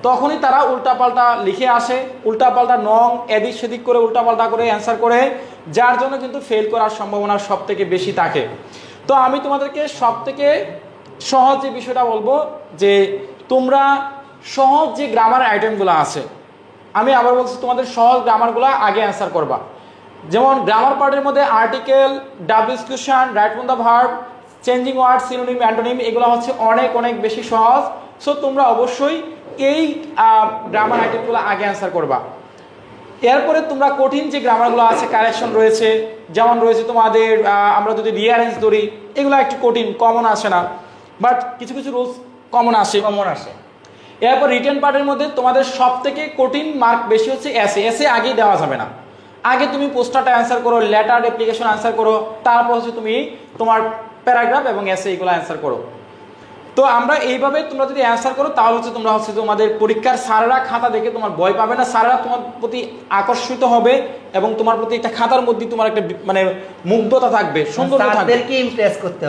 তখনই তারা উল্টাপাল্টা লিখে আসে, উল্টাপাল্টা নং এদিক সেদিক করে উল্টাপাল্টা করে অ্যান্সার করে, যার জন্য কিন্তু ফেল করার সম্ভাবনা সব থেকে বেশি থাকে। তো আমি তোমাদেরকে সব থেকে সহজ যে বিষয়টা বলবো, যে তোমরা সহজ যে গ্রামার আইটেমগুলো আছে, আমি আবার বলছি তোমাদের সহজ গ্রামারগুলো আগে অ্যান্সার করবা। যেমন গ্রামার পার্টের মধ্যে আর্টিকেল, ডাব্লিউএসকিউশন, right from the verb, changing word, synonym, antonym, এগুলো হচ্ছে অনেক অনেক বেশি সহজ। সো তোমরা অবশ্যই এই গ্রামার আইটেমগুলো আগে অ্যান্সার করবা। এরপরে তোমরা কঠিন যে গ্রামারগুলো আছে, কারেকশন রয়েছে, যেমন রয়েছে তোমাদের আমরা যদি রিয়ারেঞ্জ ধরি, এগুলো একটু কঠিন, কমন আসে না, বাট কিছু কিছু রুলস কমন আসে। এরপর রিটেন পার্টের মধ্যে তোমাদের সব থেকে কঠিন মার্ক বেশি হচ্ছে এসে। এসে আগেই দেওয়া যাবে না, আগে তুমি পোস্টারটা অ্যান্সার করো, লেটার অ্যাপ্লিকেশন অ্যান্সার করো, তারপর হচ্ছে তুমি তোমার প্যারাগ্রাফ এবং এসে এইগুলো অ্যান্সার করো। তো আমরা এইভাবে তোমরা যদি অ্যান্সার করো, তাহলে হচ্ছে তোমরা হচ্ছে তোমাদের পরীক্ষার স্যারেরা খাতা দেখে তোমার ভয় পাবে না, স্যারেরা তোমার প্রতি আকর্ষিত হবে এবং তোমার প্রতি একটা খাতার মধ্যে তোমার একটা মানে মুগ্ধতা থাকবে, সুন্দরতা থাকবে,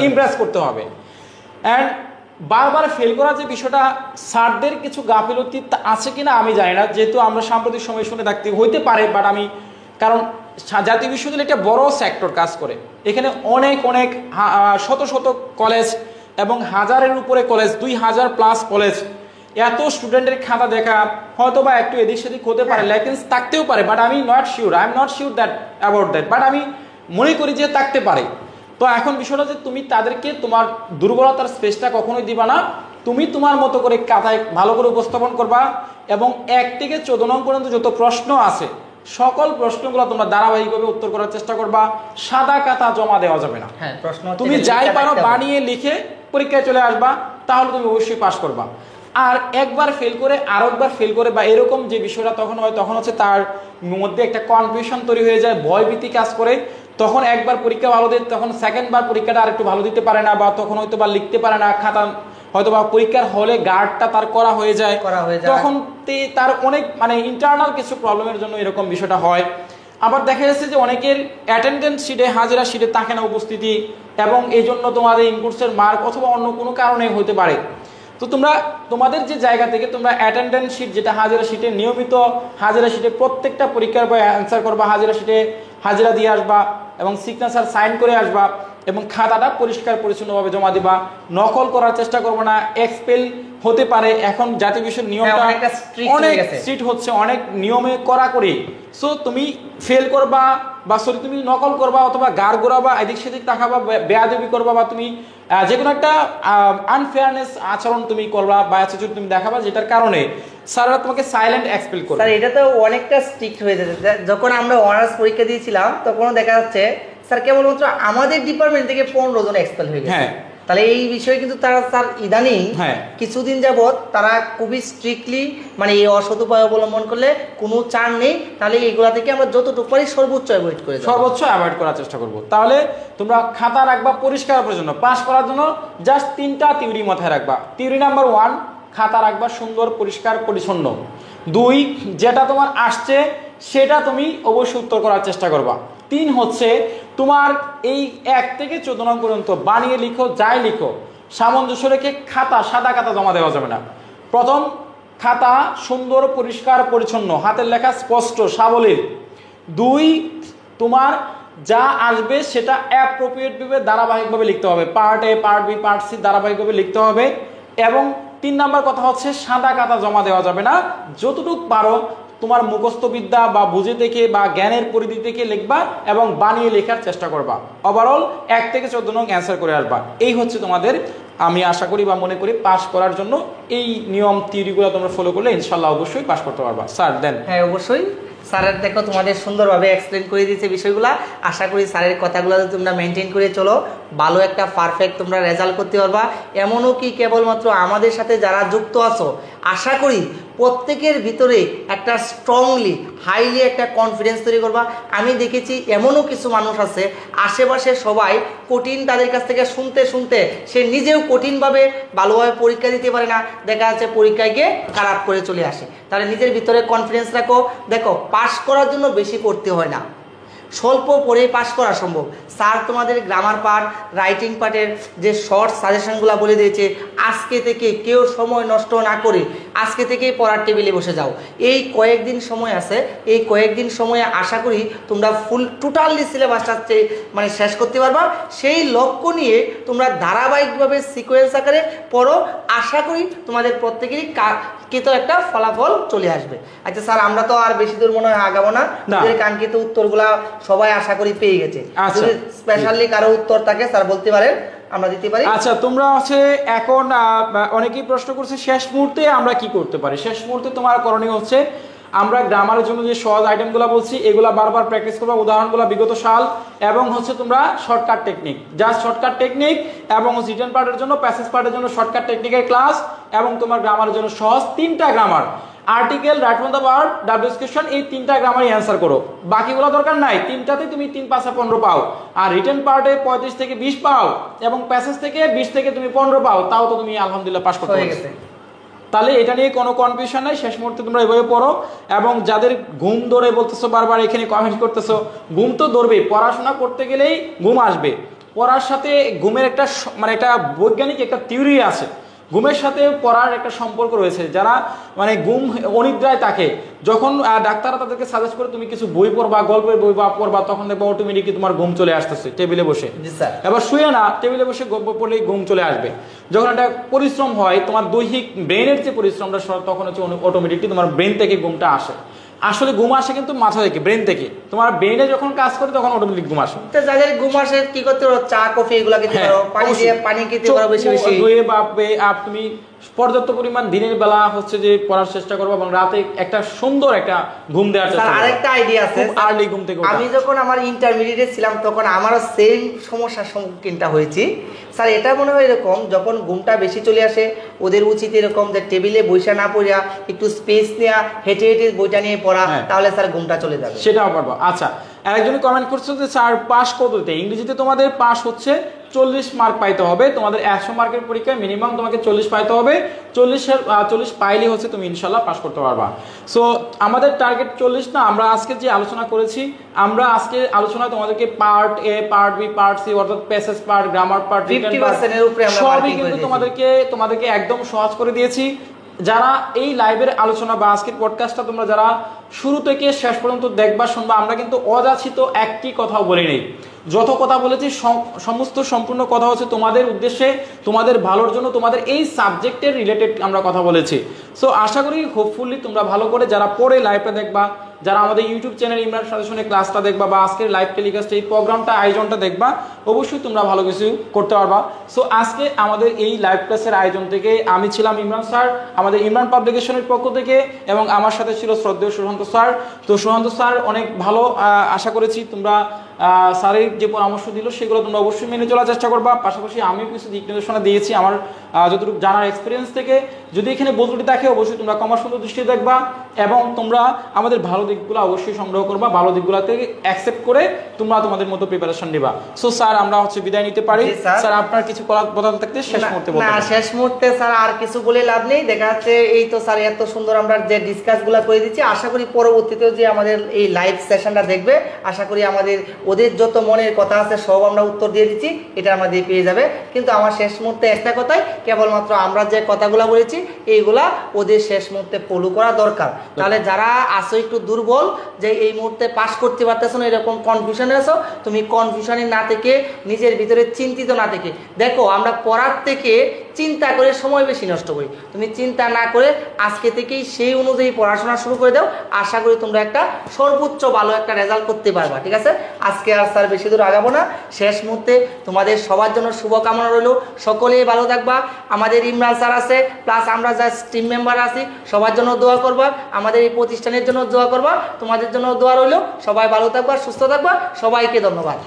ইমপ্রেস করতে হবে। অ্যান্ড বারবার ফেল করার যে বিষয়টা, স্যারদের কিছু গাফিলতি আছে কিনা আমি জানি না, যেহেতু আমরা সাম্প্রতিক সময় শুনে থাকতে হইতে পারে, বাট আমি, কারণ জাতীয় বিশ্ববিদ্যালয় একটা বড় সেক্টর কাজ করে, এখানে অনেক অনেক শত শত কলেজ এবং হাজারের উপরে কলেজ, 2000+ কলেজ, এত স্টুডেন্টের খাতা দেখা হয়তো বা একটু এদিক সেদিক হতে পারে, ল্যাকিংস থাকতেও পারে, বাট আমি not sure, I am not sure that about that, but আমি মনে করি যে থাকতে পারে। তো এখন বিষয়টা যে তুমি তাদেরকে তোমার দুর্বলতার স্পেসটা কখনোই দিবা না, তুমি তোমার মতো করে খাতায় ভালো করে উপস্থাপন করবা এবং 1 থেকে 14 নং পর্যন্ত যত প্রশ্ন আছে সকল প্রশ্নগুলো তোমরা ধারাবাহিকভাবে উত্তর করার চেষ্টা করবা। সাদা খাতা জমা দেওয়া যাবে না, তুমি যাই পারো বানিয়ে লিখে পরীক্ষায় চলে আসবা, তাহলে তুমি অবশ্যই পাস করবা। আর একবার ফেল করে আরেকবার ফেল করে বা এরকম যে বিষয়টা তখন হয়, তখন হচ্ছে তার মধ্যে একটা কনফিউশন তৈরি হয়ে যায়, ভয়ভীতি কাজ করে, তখন একবার পরীক্ষা ভালো দেয়, তখন সেকেন্ডবার পরীক্ষাটা আরেকটু ভালো দিতে পারে না, বা তখন হয়তো বা লিখতে পারে না, খাতা হয়তো বা পরীক্ষার হলে গার্ডটা তার করা হয়ে যায়, তখন তার অনেক মানে ইন্টারনাল কিছু প্রবলেমের জন্য এরকম বিষয়টা হয়। আবার দেখা যাচ্ছে যে অনেকের অ্যাটেন্ডেন্স শিটে, হাজিরা শিটে থাকে না উপস্থিতি, এবং এই জন্য তোমাদের ইনকোর্সের মার্ক অথবা অন্য কোনো কারণে হতে পারে। তো তোমরা তোমাদের যে জায়গা থেকে তোমরা অ্যাটেন্ডেন্স শিট, যেটা হাজিরা শিটে, নিয়মিত হাজিরা শিটে প্রত্যেকটা পরীক্ষার পর অ্যান্সার করবা, হাজিরা শিটে হাজিরা দিয়ে আসবা এবং সিগনেচার সাইন করে আসবা এবং খাতাটা পরিষ্কার পরিচ্ছন্নভাবে জমা দিবা, নকল করার চেষ্টা করবো না, এক্সপেল হতে পারে। এখন জাতীয় বিষয়ের নিয়মটা অনেক স্ট্রিক্ট হচ্ছে, অনেক নিয়মে কড়াকড়ি। সো তুমি ফেল করবা বা সরি তুমি নকল করবা অথবা গার গোড়াবা, এদিক সেদিক তাকাবা, বেয়াদবি করবা, বা তুমি যে কোনো একটা আনফেয়ারনেস আচরণ তুমি করবা বা অ্যাটিটিউড তুমি দেখাবা, যেটার কারণে স্যাররা তোমাকে সাইলেন্ট এক্সপেল করবে। স্যার, এটা তো অনেকটা স্ট্রিক্ট হয়ে যাচ্ছে। যখন আমরা অনার্স পরীক্ষা দিয়েছিলাম তখনও দেখা যাচ্ছে স্যার কেবলমাত্র আমাদের ডিপার্টমেন্ট থেকে 15 জন এক্সপেল হয়ে গেছে। হ্যাঁ। তাহলে এই বিষয়ে কিন্তু তারা স্যার ইদানিং হ্যাঁ। কিছুদিন যাবৎ তারা খুবই স্ট্রিক্টলি মানে এই অসৎ উপায় অবলম্বন করলে কোনো চার নেই, তাহলে এইগুলা থেকে আমরা যতটুকু পারি সর্বোচ্চ অ্যাভয়েড করে সর্বোচ্চ অ্যাভয়েড করার চেষ্টা করব। তাহলে তোমরা খাতা রাখবা পরিষ্কার পরিচ্ছন্ন, পাস করার জন্য জাস্ট 3টা থিওরি মাথায় রাখবা। থিওরি নাম্বার 1, খাতা রাখবা সুন্দর পরিষ্কার পরিচ্ছন্ন। 2, যেটা তোমার আসছে সেটা তুমি অবশ্যই উত্তর করার চেষ্টা করবা। 3 হচ্ছে তোমার এই 1 থেকে 14 নং পর্যন্ত বানিয়ে লিখো, যাই লিখো সামঞ্জস্য রেখে খাতা, সাদা খাতা জমা দেওয়া যাবে না। প্রথম, খাতা সুন্দর পরিষ্কার পরিচ্ছন্ন, হাতের লেখা স্পষ্ট সাবলীল। 2, তোমার যা আসবে সেটা অ্যাপ্রোপ্রিয়েটভাবে ধারাবাহিকভাবে লিখতে হবে, part A, part B, part C ধারাবাহিকভাবে লিখতে হবে। এবং 3 নাম্বার কথা হচ্ছে সাদা খাতা জমা দেওয়া যাবে না। যতটুকু পারো তোমার মুখস্থ বিদ্যা বা বুঝে থেকে বা জ্ঞানের পরিধি থেকে লিখবা এবং বানিয়ে লেখার চেষ্টা করবা। ওভারঅল 1 থেকে 14 নং অ্যান্সার করে আসবা। এই হচ্ছে তোমাদের, আমি আশা করি বা মনে করি পাস করার জন্য এই নিয়ম থিওরিগুলো তোমরা ফলো করলে ইনশাল্লাহ অবশ্যই পাস করতে পারবা। স্যার দেন। হ্যাঁ অবশ্যই স্যারের দেখো তোমাদের সুন্দরভাবে এক্সপ্লেন করে দিয়েছে বিষয়গুলো। আশা করি স্যারের কথাগুলো তোমরা মেনটেন করে চলো, ভালো একটা পারফেক্ট তোমরা রেজাল্ট করতে পারবা। এমনও কি কেবলমাত্র আমাদের সাথে যারা যুক্ত আছো, আশা করি প্রত্যেকের ভিতরে একটা স্ট্রংলি হাইলি একটা কনফিডেন্স তৈরি করবা। আমি দেখেছি এমনও কিছু মানুষ আছে আশেপাশে সবাই কঠিন তাদের কাছ থেকে শুনতে শুনতে সে নিজেও কঠিনভাবে ভালোভাবে পরীক্ষা দিতে পারে না, দেখা যাচ্ছে পরীক্ষায় গিয়ে খারাপ করে চলে আসে। তাহলে নিজের ভিতরে কনফিডেন্স রাখো। দেখো পাস করার জন্য বেশি পড়তে হয় না, স্বল্প পড়েই পাস করা সম্ভব। স্যার তোমাদের গ্রামার পার্ট, রাইটিং পার্টের যে শর্ট সাজেশনগুলো বলে দিয়েছে, আজকে থেকে কেউ সময় নষ্ট না করে আজকে থেকেই পড়ার টেবিলে বসে যাও। এই কয়েকদিন সময় আছে, এই কয়েকদিন সময়ে আশা করি তোমরা ফুল টোটালি সিলেবাসটা মানে শেষ করতে পারবা। সেই লক্ষ্য নিয়ে তোমরা ধারাবাহিকভাবে সিকোয়েন্স আকারে পড়ো, আশা করি তোমাদের প্রত্যেকেরই কাঙ্ক্ষিত একটা ফলাফল চলে আসবে। আচ্ছা স্যার, আমরা তো আর বেশি দূর মনে হয় আগাবো না, কাঙ্ক্ষিত উত্তরগুলা সবাই আশা করি পেয়ে গেছে। যদি স্পেশালি কারো উত্তর থাকে স্যার বলতে পারেন, আমরা দিতে পারি। আচ্ছা, তোমরা হচ্ছে এখন অনেকেই প্রশ্ন করছে শেষ মুহূর্তে আমরা কি করতে পারি। শেষ মুহূর্তে তোমার করণীয় হচ্ছে আমরা গ্রামারের জন্য যে সহজ আইটেমগুলো বলছি এগুলা বারবার প্র্যাকটিস করবা, উদাহরণগুলো বিগত সাল, এবং হচ্ছে তোমরা shortcut technique, just shortcut technique, এবং রিটেন পার্টের জন্য, প্যাসেজ পার্টের জন্য শর্টকাট টেকনিকের ক্লাস, এবং তোমার গ্রামারের জন্য সহজ 3টা grammar, article, right from the verb, W question, এই 3টা গ্রামারই অ্যান্সার করো। বাকিগুলো দরকার নাই, 3টাতে তুমি 3 × 5 = 15 পাও, আর রিটেন পার্টে 35 থেকে 20 পাও, এবং প্যাসেজ থেকে 20 থেকে তুমি 15 পাও, তাও তো তুমি আলহামদুলিল্লাহ পাস করতে পারছো। তাহলে এটা নিয়ে কোনো কনফিউশন নাই। শেষ মুহূর্তে তোমরা এভাবে পড়ো। এবং যাদের ঘুম ধরে বলতেছো, বারবার এখানে কমেন্ট করতেছো, ঘুম তো ধরবেই, পড়াশোনা করতে গেলেই ঘুম আসবে। পড়ার সাথে ঘুমের একটা মানে একটা বৈজ্ঞানিক একটা থিওরি আছে, ঘুমের সাথে পড়ার একটা সম্পর্ক রয়েছে। যারা মানে ঘুম অনিদ্রায় থাকে, যখন ডাক্তাররা তাদেরকে সাজেস্ট করে তুমি কিছু বই পড়বা, গল্পের বই বা পড়বা, তখন দেখবা অটোমেটিকলি তোমার ঘুম চলে আসতেছে টেবিলে বসে। এবার শুয়ে না, টেবিলে বসে গল্প পড়লেই ঘুম চলে আসবে। যখন একটা পরিশ্রম হয়, তোমার দৈহিক ব্রেনের যে পরিশ্রমটা, তখন হচ্ছে অটোমেটিকলি তোমার ব্রেন থেকে ঘুমটা আসে। আসলে ঘুম আসে কিন্তু মাথা থেকে, ব্রেন থেকে। তোমার ব্রেনে যখন কাজ করে তখন অটোমেটিক ঘুম আসে। তো যাদের ঘুম আসে কি করতে পারো? চা কফি এগুলো খেতে পারো, পানি খেতে পারো বেশি বেশি, ধুয়ে বাপে তুমি পর্যাপ্ত পরিমাণ দিনের বেলা হচ্ছে যে পড়ার চেষ্টা করবো, এবং রাতে একটা সুন্দর একটা ঘুম দেওয়ার চেষ্টা করবো। আরেকটা আইডিয়া আছে, আর্লি ঘুম থেকে আমি যখন আমার ইন্টারমিডিয়েটে ছিলাম তখন আমারও সেম সমস্যার সম্মুখীনটা হয়েছি। স্যার এটা মনে হয় এরকম, যখন ঘুমটা বেশি চলে আসে ওদের উচিত এরকম যে টেবিলে বইসা না পড়িয়া একটু স্পেস নেওয়া, হেঁটে হেঁটে বইটা নিয়ে পড়া, তাহলে স্যার ঘুমটা চলে যাবে। সেটাও পারবো। আচ্ছা, একজনই কমেন্ট করছে যে স্যার পাস কততে? ইংরেজিতে তোমাদের পাস হচ্ছে 40 মার্ক পাইতে হবে। তোমাদের 100 মার্কের পরীক্ষায় মিনিমাম তোমাকে 40 পাইতে হবে। 40 পাইলে হচ্ছে তুমি ইনশাল্লাহ পাস করতে পারবা। সো আমাদের টার্গেট 40 না। আমরা আজকে যে আলোচনা করেছি, আমরা আজকে আলোচনায় তোমাদেরকে part A, part B, part C, অর্থাৎ passage part, grammar part, written part সবই কিন্তু তোমাদেরকে একদম সহজ করে দিয়েছি। যারা এই লাইভের আলোচনা বা আজকের পডকাস্টটা তোমরা যারা শুরু থেকে শেষ পর্যন্ত দেখবা, শুনবা, আমরা কিন্তু অযাচিত একটি কথাও বলি নেই। যত কথা বলেছি সমস্ত সম্পূর্ণ কথা হচ্ছে তোমাদের উদ্দেশ্যে, তোমাদের ভালোর জন্য, তোমাদের এই সাবজেক্টের রিলেটেড আমরা কথা বলেছি। সো আশা করি হোপফুলি তোমরা ভালো করে যারা পরে লাইভটা দেখবা, যারা আমাদের ইউটিউব চ্যানেল ইমরান সাজেশনে ক্লাসটা দেখবা বা আজকের লাইভ টেলিকাস্ট এই প্রোগ্রামটা আয়োজনটা দেখবা, অবশ্যই তোমরা ভালো কিছু করতে পারবা। সো আজকে আমাদের এই লাইভ ক্লাসের আয়োজন থেকে আমি ছিলাম ইমরান স্যার, আমাদের ইমরান পাবলিকেশনের পক্ষ থেকে, এবং আমার সাথে ছিল শ্রদ্ধেয় সুশান্ত স্যার। তো সুশান্ত স্যার অনেক ভালো, আশা করেছি তোমরা স্যারের যে পরামর্শ দিল সেগুলো তোমরা অবশ্যই মেনে চলার চেষ্টা করবা। পাশাপাশি আমিও কিছু দিক নির্দেশনা দিয়েছি আমার যতটুকু জানার এক্সপিরিয়েন্স থেকে। যদি এখানে ভুল ত্রুটি থাকে অবশ্যই তোমরা ক্ষমা সুন্দর দৃষ্টি দেখবা এবং তোমরা আমাদের ভালো দিকগুলো অবশ্যই সংগ্রহ করবা, ভালো দিকগুলোতে অ্যাকসেপ্ট করে তোমরা তোমাদের মতো প্রিপারেশন নিবা। সো স্যার আমরা বিদায় নিতে পারি। স্যার আপনার কিছু বলার থাকতে শেষ মুহূর্তে বলতে না, শেষ মুহূর্তে স্যার আর কিছু বলে লাভ নেই। দেখা যাচ্ছে এই তো স্যার এত সুন্দর আমরা যে ডিসকাসগুলো করে দিচ্ছি, আশা করি পরবর্তীতেও যে আমাদের এই লাইভ সেশনটা দেখবে, আশা করি আমাদের ওদের যত মনের কথা আছে সব আমরা উত্তর দিয়ে দিচ্ছি, এটা আমাদের পেয়ে যাবে। কিন্তু আমার শেষ মুহূর্তে একটা কথাই, কেবলমাত্র আমরা যে কথাগুলো বলেছি এইগুলা ওদের শেষ মুহূর্তে ফলো করা দরকার। তাহলে যারা আসো একটু দুর্বল, যে এই মুহূর্তে পাস করতে পারতেছো না, এরকম কনফিউশনে আছো, তুমি কনফিউশনে না থেকে, নিজের ভিতরে চিন্তিত না থেকে, দেখো আমরা পড়ার থেকে চিন্তা করে সময় বেশি নষ্ট করি। তুমি চিন্তা না করে আজকে থেকেই সেই অনুযায়ী পড়াশোনা শুরু করে দাও, আশা করি তোমরা একটা সর্বোচ্চ ভালো একটা রেজাল্ট করতে পারবা। ঠিক আছে, আজকে আর স্যার বেশি দূর আগাবো না। শেষ মুহূর্তে তোমাদের সবার জন্য শুভকামনা রইল, সকলেই ভালো থাকবা। আমাদের ইমরান স্যার আছে, প্লাস আমরা যা টিম মেম্বার আছি সবার জন্য দোয়া করবা, আমাদের এই প্রতিষ্ঠানের জন্য দোয়া করবা, তোমাদের জন্য দোয়া রইল। সবাই ভালো থাকবা, সুস্থ থাকবা, সবাইকে ধন্যবাদ।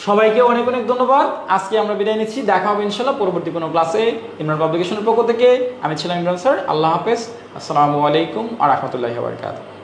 সবাইকে অনেক অনেক ধন্যবাদ। আজকে আমরা বিদায় নিচ্ছি, দেখা হবে ইনশাল্লাহ পরবর্তী কোনো ক্লাসে ইমরান পাবলিকেশনের পক্ষ থেকে। আমি ছিলাম ইমরান স্যার, আল্লাহ হাফেজ, আসসালামু আলাইকুম ওয়া রাহমাতুল্লাহি ওয়া বারাকাতুহু।